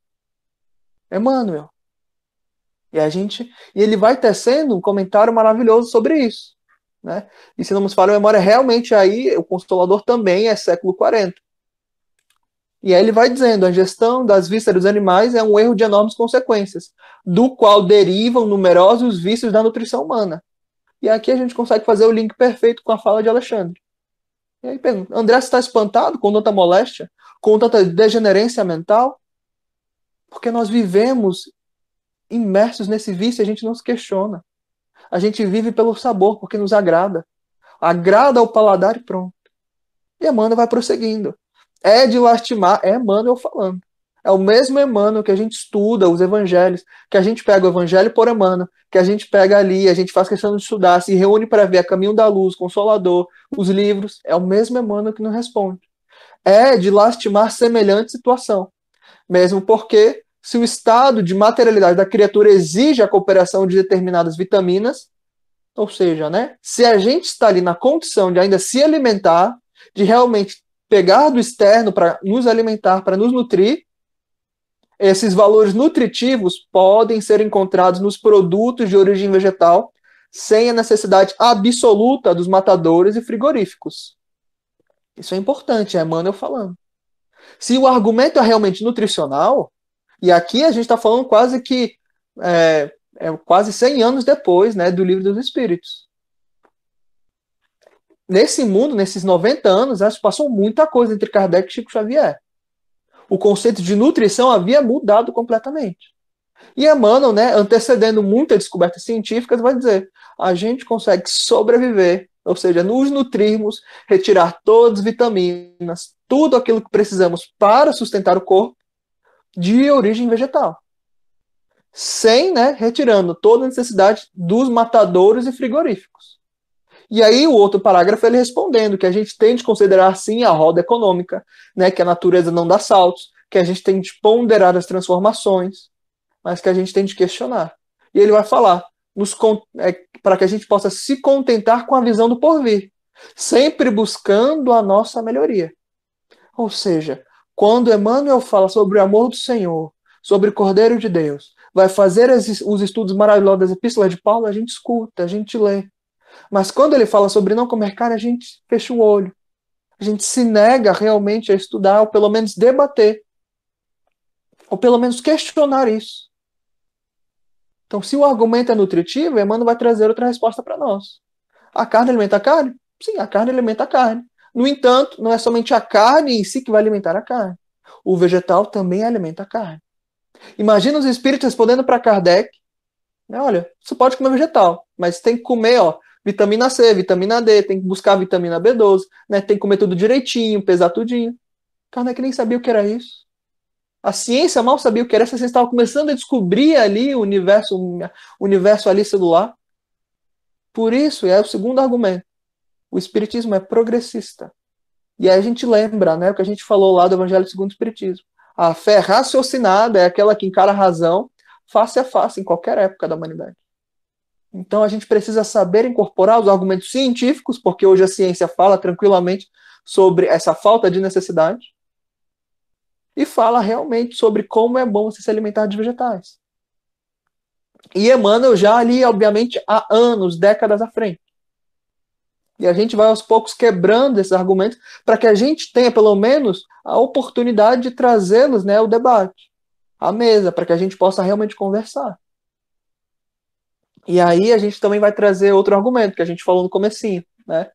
Emmanuel. E ele vai tecendo um comentário maravilhoso sobre isso. Né? E se não nos falha a memória, realmente aí o Consolador também é século 40. E aí ele vai dizendo: a ingestão das vísceras dos animais é um erro de enormes consequências, do qual derivam numerosos vícios da nutrição humana. E aqui a gente consegue fazer o link perfeito com a fala de Alexandre. E aí pergunta: André, você está espantado com tanta moléstia? Com tanta degenerência mental? Porque nós vivemos imersos nesse vício e a gente não se questiona. A gente vive pelo sabor, porque nos agrada. Agrada ao paladar e pronto. E Emmanuel vai prosseguindo. É de lastimar, é Emmanuel falando. É o mesmo Emmanuel que a gente estuda os evangelhos, que a gente pega o evangelho por Emmanuel, que a gente pega ali, a gente faz questão de estudar, se reúne para ver a Caminho da Luz, Consolador, os livros. É o mesmo Emmanuel que nos responde. É de lastimar semelhante situação. Mesmo porque, se o estado de materialidade da criatura exige a cooperação de determinadas vitaminas, ou seja, né, se a gente está ali na condição de ainda se alimentar, de realmente pegar do externo para nos alimentar, para nos nutrir, esses valores nutritivos podem ser encontrados nos produtos de origem vegetal, sem a necessidade absoluta dos matadores e frigoríficos. Isso é importante, é Emmanuel falando. Se o argumento é realmente nutricional, e aqui a gente está falando quase que quase 100 anos depois, né, do Livro dos Espíritos. Nesse mundo, nesses 90 anos, passou muita coisa entre Kardec e Chico Xavier. O conceito de nutrição havia mudado completamente. E Emmanuel, né, antecedendo muitas descobertas científicas, vai dizer: a gente consegue sobreviver, ou seja, nos nutrirmos, retirar todas as vitaminas, tudo aquilo que precisamos para sustentar o corpo, de origem vegetal. Sem, né, retirando toda a necessidade dos matadouros e frigoríficos. E aí o outro parágrafo ele respondendo que a gente tem de considerar sim a roda econômica, né, que a natureza não dá saltos, que a gente tem de ponderar as transformações, mas que a gente tem de questionar. E ele vai falar para que a gente possa se contentar com a visão do porvir, sempre buscando a nossa melhoria. Ou seja, quando Emmanuel fala sobre o amor do Senhor, sobre o Cordeiro de Deus, vai fazer os estudos maravilhosos das epístolas de Paulo, a gente escuta, a gente lê. Mas quando ele fala sobre não comer carne, a gente fecha o olho. A gente se nega realmente a estudar, ou pelo menos debater, ou pelo menos questionar isso. Então, se o argumento é nutritivo, Emmanuel vai trazer outra resposta para nós. A carne alimenta a carne? Sim, a carne alimenta a carne. No entanto, não é somente a carne em si que vai alimentar a carne. O vegetal também alimenta a carne. Imagina os espíritos respondendo para Kardec, né, olha, você pode comer vegetal, mas tem que comer, ó, vitamina C, vitamina D, tem que buscar vitamina B12, né, tem que comer tudo direitinho, pesar tudinho. Kardec nem sabia o que era isso. A ciência mal sabia o que era, a ciência estava começando a descobrir ali o universo ali celular. Por isso, é o segundo argumento, o espiritismo é progressista. E aí a gente lembra, né, o que a gente falou lá do Evangelho segundo o Espiritismo. A fé raciocinada é aquela que encara a razão face a face em qualquer época da humanidade. Então a gente precisa saber incorporar os argumentos científicos, porque hoje a ciência fala tranquilamente sobre essa falta de necessidade, e fala realmente sobre como é bom você se alimentar de vegetais. E Emmanuel já ali, obviamente, há anos, décadas à frente. E a gente vai aos poucos quebrando esses argumentos para que a gente tenha, pelo menos, a oportunidade de trazê-los, né, ao debate, à mesa, para que a gente possa realmente conversar. E aí a gente também vai trazer outro argumento que a gente falou no comecinho, né?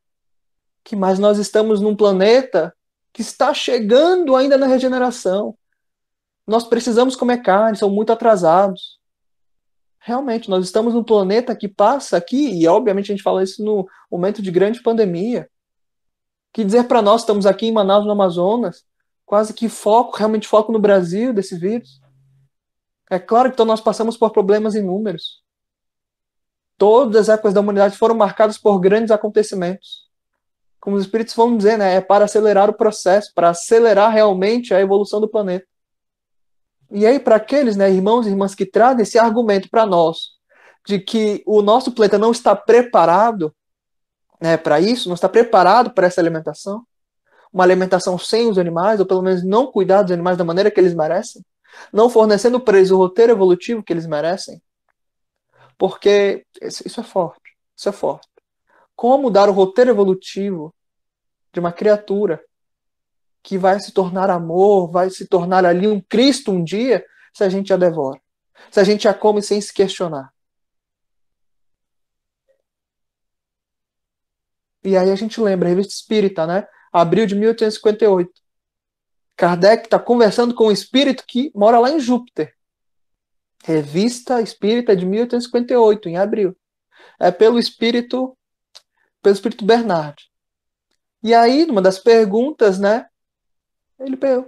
Que mas nós estamos num planeta que está chegando ainda na regeneração. Nós precisamos comer carne, são muito atrasados. Realmente, nós estamos num planeta que passa aqui, e obviamente a gente fala isso no momento de grande pandemia, que dizer para nós, estamos aqui em Manaus, no Amazonas, quase que foco, realmente foco no Brasil desse vírus. É claro que então nós passamos por problemas inúmeros. Todas as épocas da humanidade foram marcadas por grandes acontecimentos. Como os espíritos vão dizer, né, é para acelerar o processo, para acelerar realmente a evolução do planeta. E aí, para aqueles, né, irmãos e irmãs que trazem esse argumento para nós, de que o nosso planeta não está preparado, né, para isso, não está preparado para essa alimentação, uma alimentação sem os animais, ou pelo menos não cuidar dos animais da maneira que eles merecem, não fornecendo para eles o roteiro evolutivo que eles merecem, porque isso é forte, isso é forte. Como dar o roteiro evolutivo de uma criatura que vai se tornar amor, vai se tornar ali um Cristo um dia, se a gente a devora, se a gente a come sem se questionar? E aí a gente lembra, a Revista Espírita, né? Abril de 1858. Kardec está conversando com um espírito que mora lá em Júpiter. Revista Espírita de 1858, em abril. É pelo espírito Bernard. E aí, numa das perguntas, né?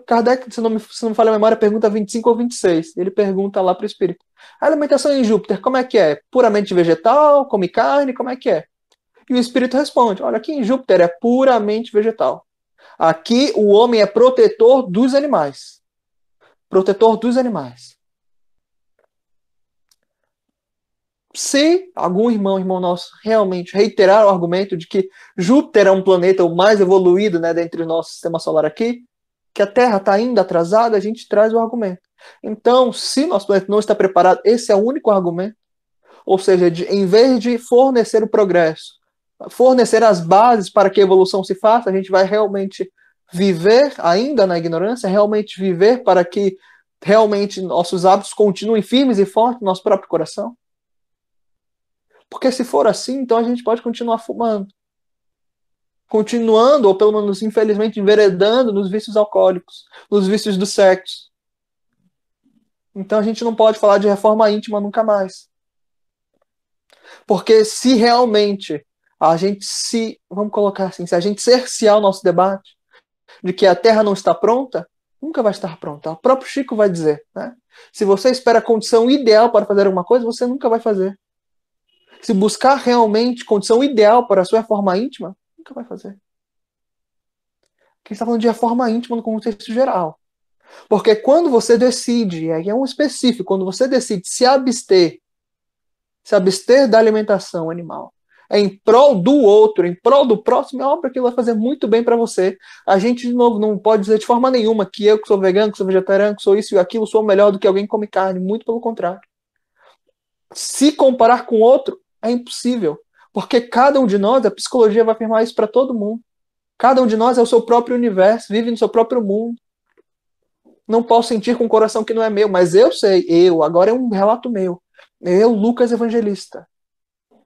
Kardec, se não me falha a memória, pergunta 25 ou 26. Ele pergunta lá para o espírito: a alimentação em Júpiter, como é que é? Puramente vegetal? Come carne? Como é que é? E o espírito responde: olha, aqui em Júpiter é puramente vegetal. Aqui o homem é protetor dos animais. Protetor dos animais. Se algum irmão nosso realmente reiterar o argumento de que Júpiter é um planeta o mais evoluído, né, dentre o nosso sistema solar aqui, que a Terra está ainda atrasada, a gente traz o argumento. Então, se nosso planeta não está preparado, esse é o único argumento. Ou seja, em vez de fornecer o progresso, fornecer as bases para que a evolução se faça, a gente vai realmente viver ainda na ignorância, realmente viver para que realmente nossos hábitos continuem firmes e fortes no nosso próprio coração. Porque se for assim, então a gente pode continuar fumando. continuando, ou pelo menos, infelizmente, enveredando nos vícios alcoólicos, nos vícios do sexo. Então a gente não pode falar de reforma íntima nunca mais. Porque se realmente a gente vamos colocar assim, se a gente cercear o nosso debate de que a Terra não está pronta, nunca vai estar pronta. O próprio Chico vai dizer, né? Se você espera a condição ideal para fazer alguma coisa, você nunca vai fazer. Se buscar realmente condição ideal para a sua reforma íntima, nunca vai fazer. Aqui está falando de reforma íntima no contexto geral. Porque quando você decide, e aí é um específico, quando você decide se abster da alimentação animal, em prol do outro, em prol do próximo, é óbvio que vai fazer muito bem para você. A gente, de novo, não pode dizer de forma nenhuma que eu que sou vegano, que sou vegetariano, que sou isso e aquilo, sou melhor do que alguém que come carne. Muito pelo contrário. Se comparar com outro, é impossível. Porque cada um de nós, a psicologia vai afirmar isso para todo mundo. Cada um de nós é o seu próprio universo, vive no seu próprio mundo. Não posso sentir com o coração que não é meu, mas eu sei, agora é um relato meu. Eu, Lucas Evangelista.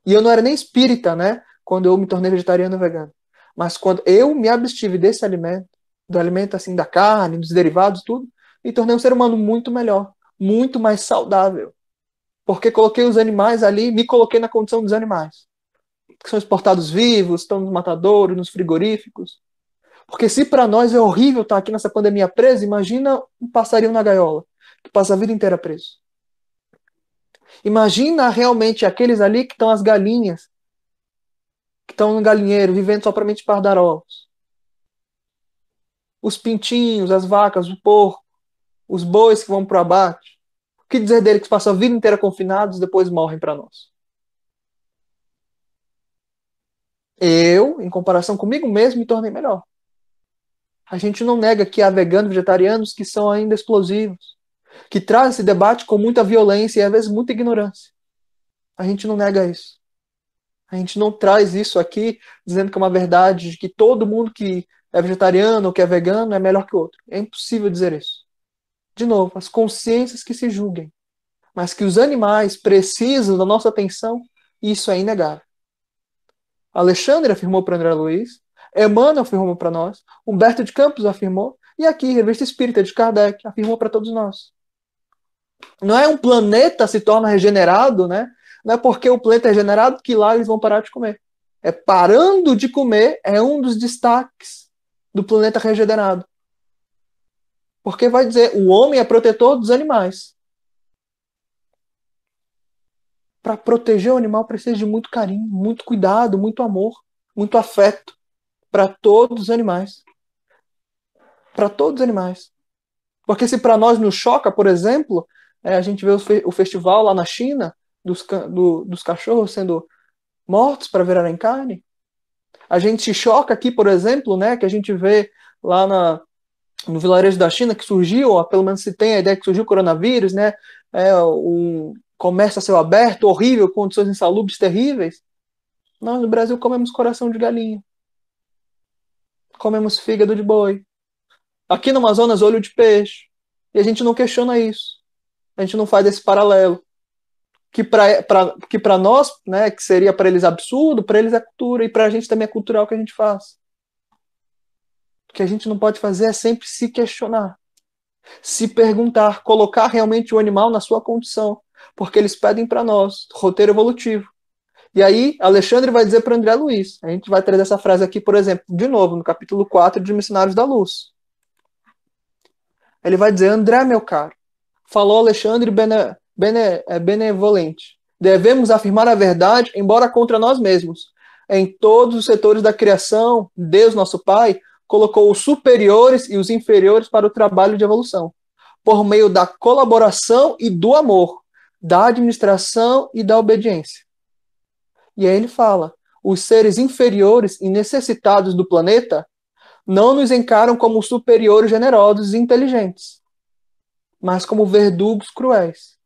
E eu não era nem espírita, né? Quando eu me tornei vegetariano e vegano. Mas quando eu me abstive desse alimento, do alimento assim, da carne, dos derivados, tudo, me tornei um ser humano muito melhor, muito mais saudável. Porque coloquei os animais ali, me coloquei na condição dos animais. Que são exportados vivos, estão nos matadouros, nos frigoríficos. Porque se para nós é horrível estar aqui nessa pandemia preso, imagina um passarinho na gaiola, que passa a vida inteira preso. Imagina realmente aqueles ali que estão as galinhas, que estão no galinheiro, vivendo só somente para dar ovos. Os pintinhos, as vacas, o porco, os bois que vão para o abate. O que dizer deles que passam a vida inteira confinados e depois morrem para nós? Eu, em comparação comigo mesmo, me tornei melhor. A gente não nega que há veganos, vegetarianos que são ainda explosivos, que trazem esse debate com muita violência e às vezes muita ignorância. A gente não nega isso. A gente não traz isso aqui dizendo que é uma verdade, de que todo mundo que é vegetariano ou que é vegano é melhor que o outro. É impossível dizer isso. De novo, as consciências que se julguem. Mas que os animais precisam da nossa atenção, isso é inegável. Alexandre afirmou para André Luiz, Emmanuel afirmou para nós, Humberto de Campos afirmou, e aqui, Revista Espírita de Kardec afirmou para todos nós. Não é um planeta se torna regenerado, né? Não é porque o planeta é regenerado que lá eles vão parar de comer. É parando de comer é um dos destaques do planeta regenerado. Porque vai dizer, o homem é protetor dos animais. Para proteger o animal precisa de muito carinho, muito cuidado, muito amor, muito afeto para todos os animais. Para todos os animais. Porque se para nós nos choca, por exemplo, a gente vê o festival lá na China dos cachorros sendo mortos para virarem carne. A gente se choca aqui, por exemplo, né, que a gente vê lá no vilarejo da China que surgiu, ou pelo menos se tem a ideia que surgiu o coronavírus, né, um comércio a céu aberto, horrível, condições insalubres terríveis. Nós no Brasil comemos coração de galinha, comemos fígado de boi. Aqui no Amazonas, olho de peixe. E a gente não questiona isso. A gente não faz esse paralelo. Que para nós, né, que seria para eles absurdo, para eles é cultura, e para a gente também é cultural o que a gente faz. O que a gente não pode fazer é sempre se questionar, se perguntar, colocar realmente o animal na sua condição, porque eles pedem para nós, roteiro evolutivo. E aí, Alexandre vai dizer para André Luiz, a gente vai trazer essa frase aqui, por exemplo, de novo, no capítulo 4 de Missionários da Luz. Ele vai dizer, André, meu caro, falou Alexandre benevolente. Devemos afirmar a verdade, embora contra nós mesmos. Em todos os setores da criação, Deus, nosso Pai, colocou os superiores e os inferiores para o trabalho de evolução, por meio da colaboração e do amor, da administração e da obediência. E aí ele fala, os seres inferiores e necessitados do planeta não nos encaram como superiores generosos e inteligentes, mas como verdugos cruéis.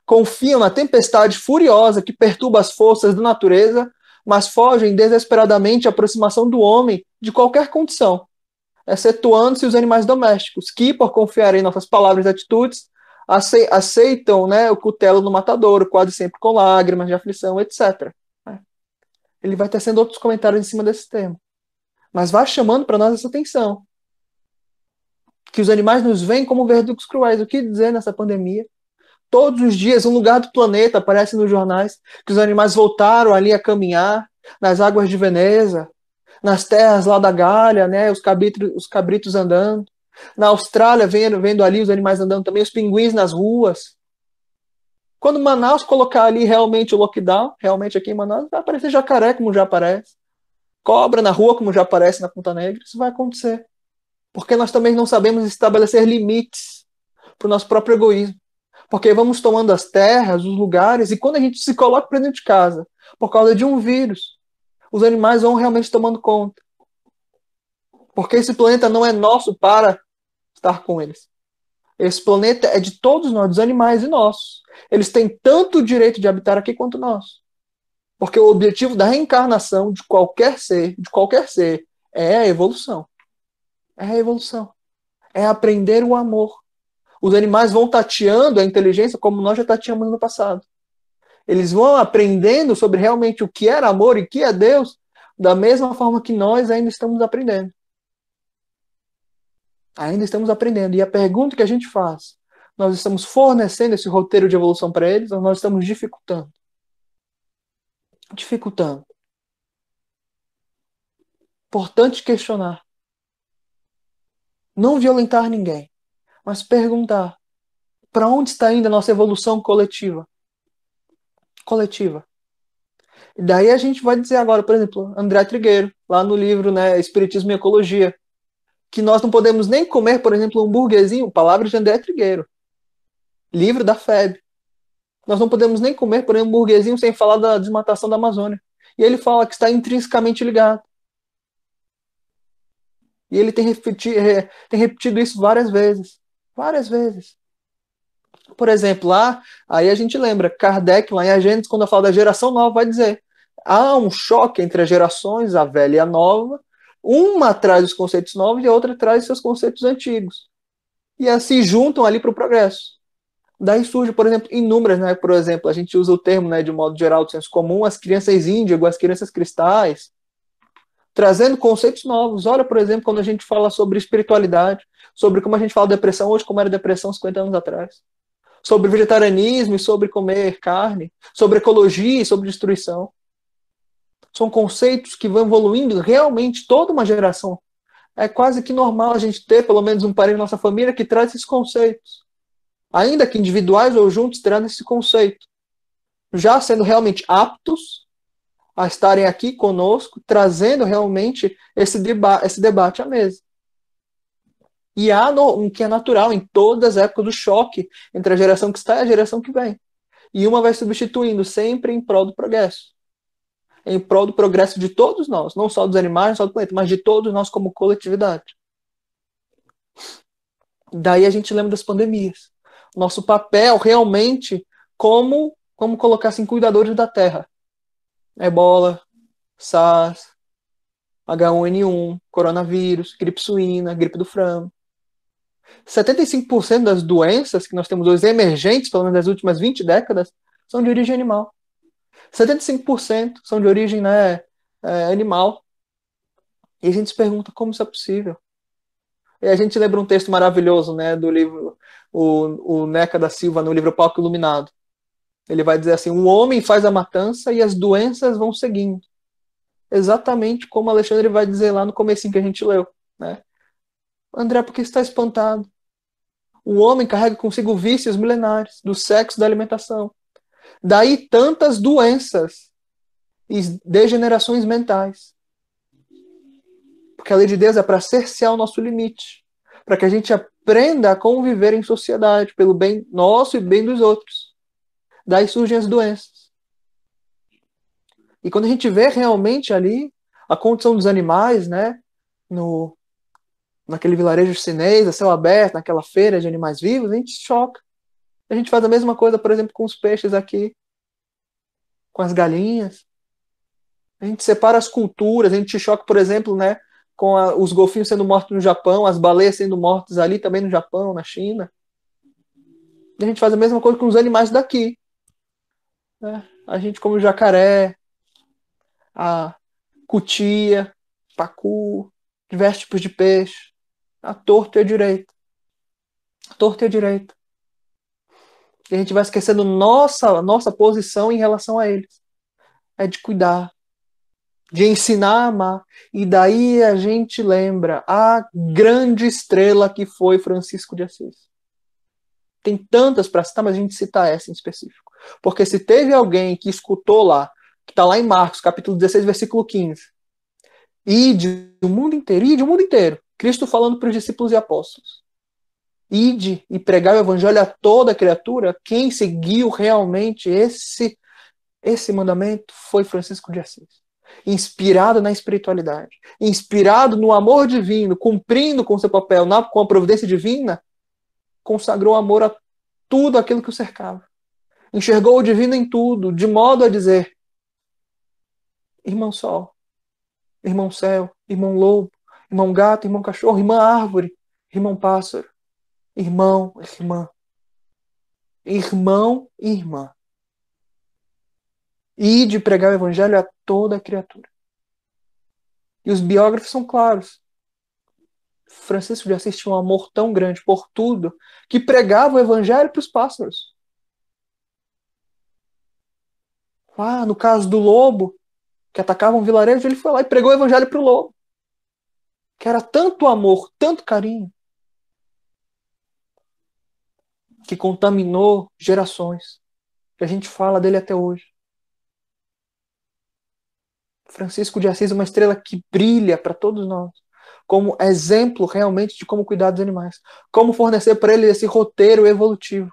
Confiam na tempestade furiosa que perturba as forças da natureza, mas fogem desesperadamente à aproximação do homem de qualquer condição, excetuando-se os animais domésticos, que, por confiar em nossas palavras e atitudes, aceitam, né, o cutelo no matadouro, quase sempre com lágrimas de aflição, etc. ele vai tecendo outros comentários em cima desse tema. Mas vai chamando para nós essa atenção. Que os animais nos veem como verdugos cruéis. O que dizer nessa pandemia? Todos os dias, um lugar do planeta aparece nos jornais que os animais voltaram ali a caminhar nas águas de Veneza, nas terras lá da Gália, né, os cabritos andando. Na Austrália, vendo ali os animais andando também, os pinguins nas ruas. Quando Manaus colocar ali realmente o lockdown, realmente aqui em Manaus, vai aparecer jacaré como já aparece. Cobra na rua como já aparece na Ponta Negra. Isso vai acontecer. Porque nós também não sabemos estabelecer limites para o nosso próprio egoísmo. Porque vamos tomando as terras, os lugares, e quando a gente se coloca para dentro de casa, por causa de um vírus, os animais vão realmente tomando conta. Porque esse planeta não é nosso para estar com eles. Esse planeta é de todos nós, dos animais e nossos. Eles têm tanto o direito de habitar aqui quanto nós. Porque o objetivo da reencarnação de qualquer ser, é a evolução. É a evolução. É aprender o amor. Os animais vão tateando a inteligência como nós já tateamos no passado. Eles vão aprendendo sobre realmente o que era amor e o que é Deus, da mesma forma que nós ainda estamos aprendendo. Ainda estamos aprendendo. E a pergunta que a gente faz, nós estamos fornecendo esse roteiro de evolução para eles ou nós estamos dificultando? Dificultando. Importante questionar. Não violentar ninguém, mas perguntar para onde está indo a nossa evolução coletiva. Coletiva. E daí a gente vai dizer agora, por exemplo, André Trigueiro, lá no livro, né, Espiritismo e Ecologia, que nós não podemos nem comer, por exemplo, um burguesinho, palavras de André Trigueiro, livro da FEB. Nós não podemos nem comer, por exemplo, um burguesinho sem falar da desmatação da Amazônia. E ele fala que está intrinsecamente ligado. E ele tem repetido isso várias vezes. Várias vezes. Por exemplo, lá, aí a gente lembra, Kardec, lá em A Gênesis, quando fala da geração nova, vai dizer: há um choque entre as gerações, a velha e a nova. Uma traz os conceitos novos e a outra traz seus conceitos antigos. E assim juntam ali para o progresso. Daí surge, por exemplo, inúmeras, né? Por exemplo, a gente usa o termo, né, de modo geral, do senso comum, as crianças índigo, as crianças cristais, trazendo conceitos novos. Olha, por exemplo, quando a gente fala sobre espiritualidade, sobre como a gente fala de depressão hoje, como era depressão 50 anos atrás, sobre vegetarianismo e sobre comer carne, sobre ecologia e sobre destruição. São conceitos que vão evoluindo realmente toda uma geração. É quase que normal a gente ter pelo menos um parente na nossa família que traz esses conceitos. Ainda que individuais ou juntos, trazendo esse conceito. Já sendo realmente aptos a estarem aqui conosco, trazendo realmente esse debate à mesa. E há o que é natural em todas as épocas do choque entre a geração que está e a geração que vem. E uma vai substituindo sempre em prol do progresso. Em prol do progresso de todos nós, não só dos animais, não só do planeta, mas de todos nós como coletividade. Daí a gente lembra das pandemias. Nosso papel realmente como colocar assim, cuidadores da Terra. Ebola, SARS, H1N1, coronavírus, gripe suína, gripe do frango. 75% das doenças que nós temos hoje emergentes, pelo menos nas últimas 20 décadas, são de origem animal. 75% são de origem, né, animal. E a gente se pergunta como isso é possível. E a gente lembra um texto maravilhoso, né, do livro, o Neca da Silva, no livro Palco Iluminado. Ele vai dizer assim: o homem faz a matança e as doenças vão seguindo. Exatamente como Alexandre vai dizer lá no comecinho que a gente leu, né? André, por que está espantado? O homem carrega consigo vícios milenares do sexo e da alimentação. Daí tantas doenças e degenerações mentais. Porque a lei de Deus é para cercear o nosso limite, para que a gente aprenda a conviver em sociedade, pelo bem nosso e bem dos outros. Daí surgem as doenças. E quando a gente vê realmente ali a condição dos animais, né, naquele vilarejo chinês, a céu aberto, naquela feira de animais vivos, a gente choca. A gente faz a mesma coisa, por exemplo, com os peixes aqui, com as galinhas. A gente separa as culturas, a gente choca, por exemplo, né, com os golfinhos sendo mortos no Japão, as baleias sendo mortas ali também no Japão, na China. E a gente faz a mesma coisa com os animais daqui. Né? A gente come o jacaré, a cutia, pacu, diversos tipos de peixe, a torta e a direita. A torta e a direita. E a gente vai esquecendo nossa posição em relação a eles. É de cuidar, de ensinar a amar. E daí a gente lembra a grande estrela que foi Francisco de Assis. Tem tantas para citar, mas a gente cita essa em específico. Porque se teve alguém que escutou lá, que está lá em Marcos, capítulo 16, versículo 15, ide o mundo inteiro. Cristo falando para os discípulos e apóstolos. Ide e pregar o evangelho a toda criatura. Quem seguiu realmente esse mandamento foi Francisco de Assis. Inspirado na espiritualidade, inspirado no amor divino, cumprindo com seu papel com a providência divina, consagrou amor a tudo aquilo que o cercava. Enxergou o divino em tudo, de modo a dizer: irmão sol, irmão céu, irmão lobo, irmão gato, irmão cachorro, irmã árvore, irmão pássaro, irmão, irmã, irmão e irmã. E de pregar o evangelho a toda criatura. E os biógrafos são claros. Francisco de Assis tinha um amor tão grande por tudo que pregava o evangelho para os pássaros. No caso do lobo, que atacava um vilarejo, ele foi lá e pregou o evangelho para o lobo. Que era tanto amor, tanto carinho, que contaminou gerações. Que a gente fala dele até hoje. Francisco de Assis é uma estrela que brilha para todos nós, como exemplo realmente de como cuidar dos animais, como fornecer para ele esse roteiro evolutivo.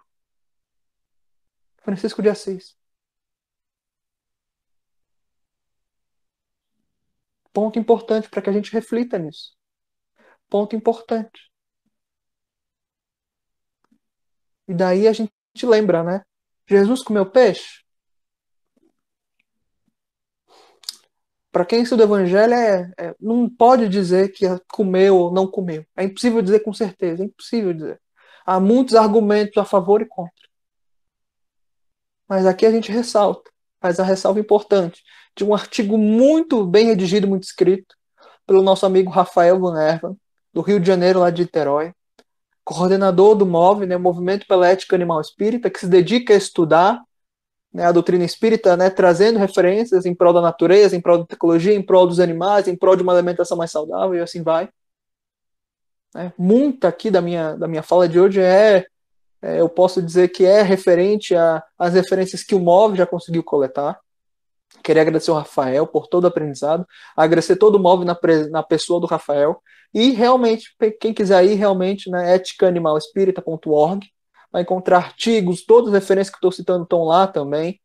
Francisco de Assis. Ponto importante para que a gente reflita nisso. Ponto importante. E daí a gente lembra, né? Jesus comeu peixe? Para quem estuda o Evangelho, não pode dizer que comeu ou não comeu. É impossível dizer com certeza, é impossível dizer. Há muitos argumentos a favor e contra. Mas aqui a gente ressalta, faz a ressalva importante, de um artigo muito bem redigido, muito escrito, pelo nosso amigo Rafael Van Ervan, do Rio de Janeiro, lá de Niterói, coordenador do MOVE, né, Movimento pela Ética Animal Espírita, que se dedica a estudar, né, a doutrina espírita, né, trazendo referências em prol da natureza, em prol da ecologia, em prol dos animais, em prol de uma alimentação mais saudável, e assim vai. Né. Muito aqui da minha fala de hoje eu posso dizer que é referente às referências que o MOVE já conseguiu coletar. Queria agradecer ao Rafael por todo o aprendizado, agradecer todo o MOVE na pessoa do Rafael, e realmente, quem quiser ir realmente, né, eticaanimalespírita.org, vai encontrar artigos, todas as referências que eu estou citando estão lá também,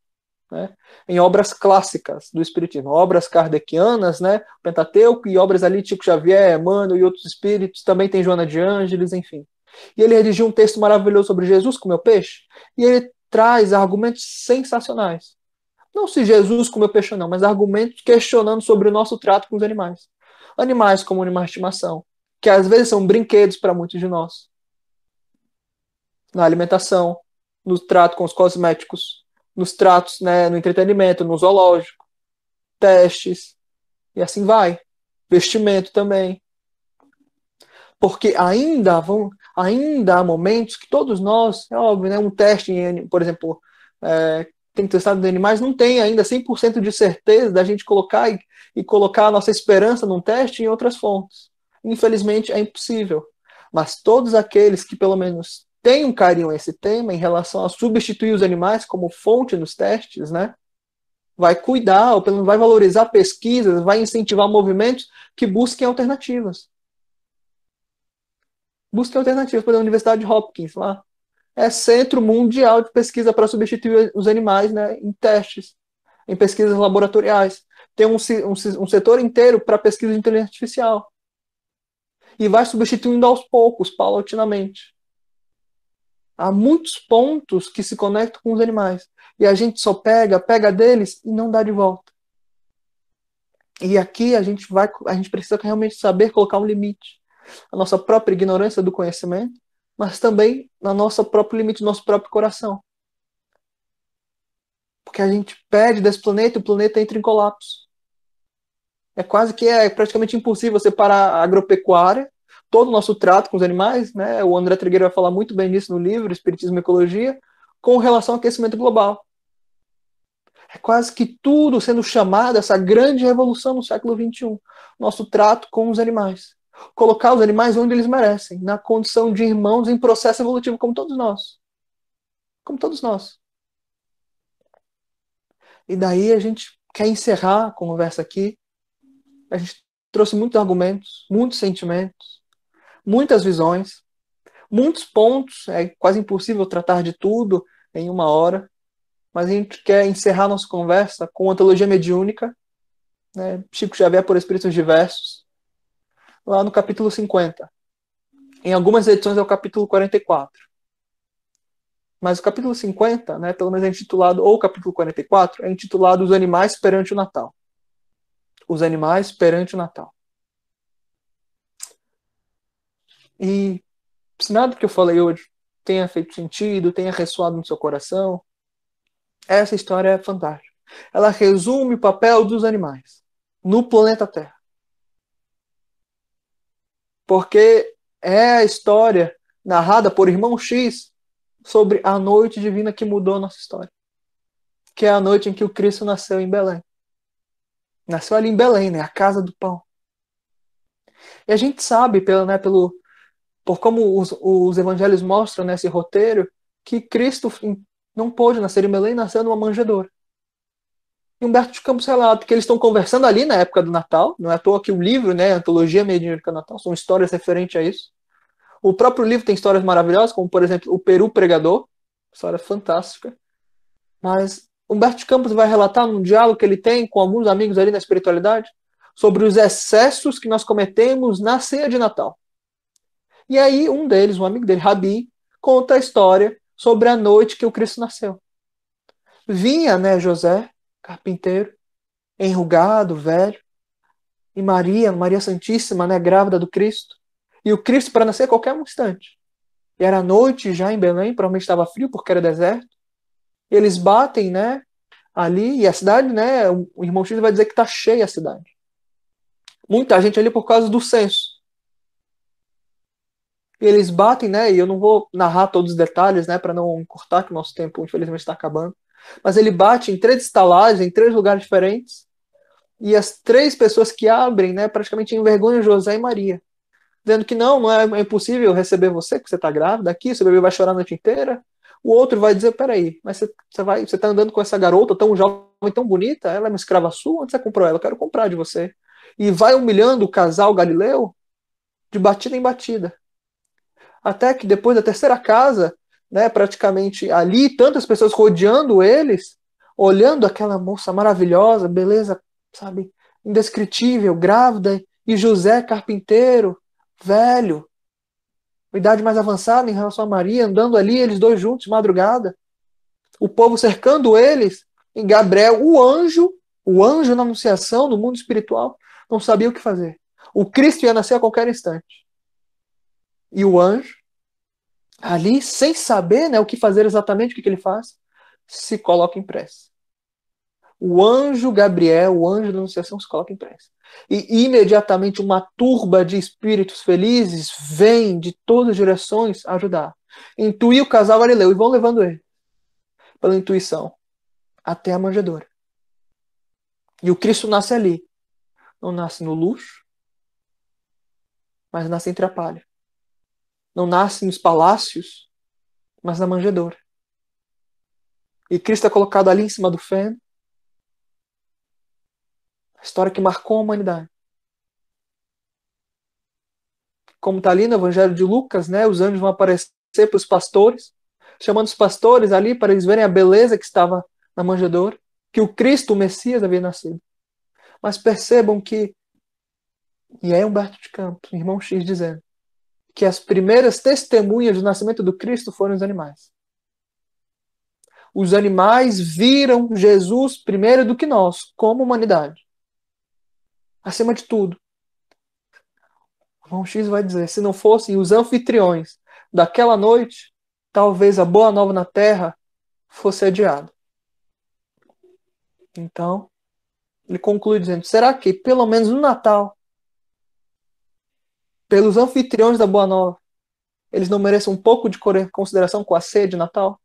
né, em obras clássicas do Espiritismo, obras kardecianas, né, Pentateuco, e obras ali, Chico Xavier, Emmanuel e outros espíritos, também tem Joana de Ângeles, enfim. E ele redigiu um texto maravilhoso sobre Jesus comeu peixe, e ele traz argumentos sensacionais. Não se Jesus comeu peixe ou não, mas argumentos questionando sobre o nosso trato com os animais. Animais como animais de estimação, que às vezes são brinquedos para muitos de nós. Na alimentação, no trato com os cosméticos, nos tratos, né, no entretenimento, no zoológico, testes, e assim vai. Vestimento também. Porque ainda há momentos que todos nós, é óbvio, né, um teste, por exemplo, tem testado em animais, não tem ainda 100% de certeza da gente colocar e colocar a nossa esperança num teste em outras fontes. Infelizmente é impossível. Mas todos aqueles que pelo menos têm um carinho a esse tema em relação a substituir os animais como fonte nos testes, né? Vai cuidar, ou pelo menos vai valorizar pesquisas, vai incentivar movimentos que busquem alternativas. Busquem alternativas, por exemplo, a Universidade de Hopkins lá. É centro mundial de pesquisa para substituir os animais, né, em testes, em pesquisas laboratoriais. Tem um setor inteiro para pesquisa de inteligência artificial. E vai substituindo aos poucos, paulatinamente. Há muitos pontos que se conectam com os animais. E a gente só pega deles e não dá de volta. E aqui a gente precisa realmente saber colocar um limite. A nossa própria ignorância do conhecimento, mas também na nossa próprio limite, do nosso próprio coração. Porque a gente pede desse planeta e o planeta entra em colapso. É praticamente impossível separar a agropecuária, todo o nosso trato com os animais, né? O André Trigueiro vai falar muito bem disso no livro, Espiritismo e Ecologia, com relação ao aquecimento global. É quase que tudo sendo chamado essa grande revolução no século XXI. Nosso trato com os animais. Colocar os animais onde eles merecem, na condição de irmãos em processo evolutivo, como todos nós. Como todos nós. E daí a gente quer encerrar a conversa aqui. A gente trouxe muitos argumentos, muitos sentimentos, muitas visões, muitos pontos. É quase impossível tratar de tudo em uma hora. Mas a gente quer encerrar nossa conversa com a antologia mediúnica, né? Chico Xavier por Espíritos Diversos, lá no capítulo 50. Em algumas edições é o capítulo 44. Mas o capítulo 50, né, pelo menos é intitulado, ou o capítulo 44, é intitulado Os Animais Perante o Natal. Os Animais Perante o Natal. E se nada que eu falei hoje tenha feito sentido, tenha ressoado no seu coração, essa história é fantástica. Ela resume o papel dos animais no planeta Terra. Porque é a história narrada por Irmão X sobre a noite divina que mudou a nossa história. Que é a noite em que o Cristo nasceu em Belém. Nasceu ali em Belém, né? A casa do pão. E a gente sabe, por como os evangelhos mostram nesse roteiro, que Cristo não pôde nascer em Belém, nasceu numa manjedoura. E Humberto de Campos relata que eles estão conversando ali na época do Natal, não é à toa que o livro, né, Antologia Mediúnica Natal, são histórias referentes a isso. O próprio livro tem histórias maravilhosas, como, por exemplo, o Peru Pregador, história fantástica. Mas Humberto de Campos vai relatar num diálogo que ele tem com alguns amigos ali na espiritualidade sobre os excessos que nós cometemos na ceia de Natal. E aí um deles, um amigo dele, Rabi, conta a história sobre a noite que o Cristo nasceu. Vinha, né, José, carpinteiro, enrugado, velho, e Maria Santíssima, né, grávida do Cristo. E o Cristo para nascer a qualquer instante. E era noite já em Belém, provavelmente estava frio porque era deserto. E eles batem, né, ali, e a cidade, né, o irmão X vai dizer que está cheia a cidade. Muita gente ali por causa do censo. E eles batem, né, e eu não vou narrar todos os detalhes, né, para não encurtar, que o nosso tempo, infelizmente, está acabando. Mas ele bate em 3 estalagens, em 3 lugares diferentes, e as 3 pessoas que abrem, né, praticamente envergonham José e Maria, dizendo que não é impossível receber você, que você está grávida aqui, seu bebê vai chorar a noite inteira. O outro vai dizer, peraí, mas você está andando com essa garota tão jovem, tão bonita, ela é uma escrava sua, onde você comprou ela? Eu quero comprar de você. E vai humilhando o casal Galileu de batida em batida. Até que depois da terceira casa, né, praticamente ali, tantas pessoas rodeando eles, olhando aquela moça maravilhosa, beleza, sabe, indescritível, grávida, e José carpinteiro, velho, idade mais avançada em relação a Maria, andando ali, eles dois juntos, de madrugada, o povo cercando eles, em Gabriel, o anjo na anunciação, no mundo espiritual, não sabia o que fazer. O Cristo ia nascer a qualquer instante. E o anjo, ali, sem saber, né, o que fazer exatamente, o que ele faz, se coloca em prece. O anjo Gabriel, o anjo da Anunciação, se coloca em prece. E imediatamente uma turba de espíritos felizes vem de todas as direções ajudar. Intui o casal Galileu e vão levando ele, pela intuição, até a manjedoura. E o Cristo nasce ali. Não nasce no luxo, mas nasce entre a palha. Não nasce nos palácios, mas na manjedoura. E Cristo é colocado ali em cima do feno. A história que marcou a humanidade. Como está ali no Evangelho de Lucas, né, os anjos vão aparecer para os pastores, chamando os pastores ali para eles verem a beleza que estava na manjedoura, que o Cristo, o Messias, havia nascido. Mas percebam que, e é Humberto de Campos, irmão X, dizendo, que as primeiras testemunhas do nascimento do Cristo foram os animais. Os animais viram Jesus primeiro do que nós, como humanidade. Acima de tudo. O irmão X vai dizer, se não fossem os anfitriões daquela noite, talvez a boa nova na terra fosse adiada. Então, Ele conclui dizendo: será que, pelo menos no Natal, pelos anfitriões da Boa Nova, eles não merecem um pouco de consideração com a ceia de Natal?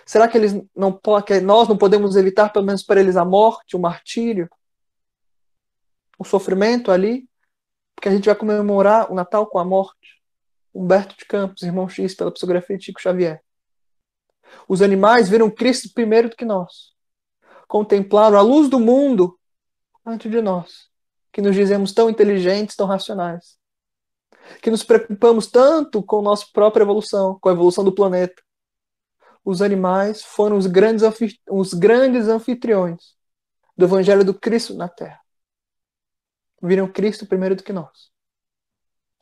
Será que que nós não podemos evitar, pelo menos para eles, a morte, o martírio, o sofrimento ali? Porque a gente vai comemorar o Natal com a morte. Humberto de Campos, irmão X, pela psicografia de Chico Xavier. Os animais viram Cristo primeiro do que nós. Contemplaram a luz do mundo antes de nós, que nos dizemos tão inteligentes, tão racionais, que nos preocupamos tanto com nossa própria evolução, com a evolução do planeta. Os animais foram os grandes anfitriões do Evangelho do Cristo na Terra. Viram Cristo primeiro do que nós.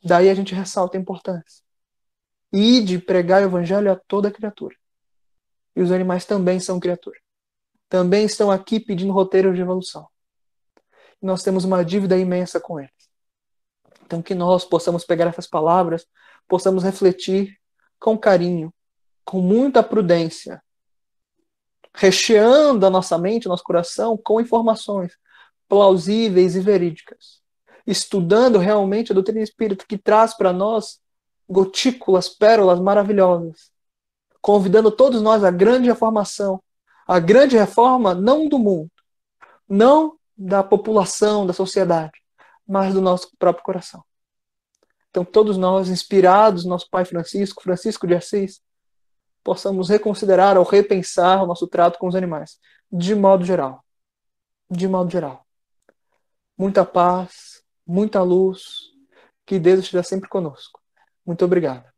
Daí a gente ressalta a importância. Ide pregar o Evangelho a toda criatura. E os animais também são criaturas. Também estão aqui pedindo roteiros de evolução. E nós temos uma dívida imensa com eles. Então que nós possamos pegar essas palavras, possamos refletir com carinho, com muita prudência, recheando a nossa mente, o nosso coração com informações plausíveis e verídicas, estudando realmente a doutrina espírita que traz para nós gotículas, pérolas maravilhosas, convidando todos nós à grande reformação, a grande reforma não do mundo, não da população, da sociedade, mas do nosso próprio coração. Então, todos nós, inspirados no nosso Pai Francisco, Francisco de Assis, possamos reconsiderar ou repensar o nosso trato com os animais, de modo geral. De modo geral. Muita paz, muita luz, que Deus esteja sempre conosco. Muito obrigado.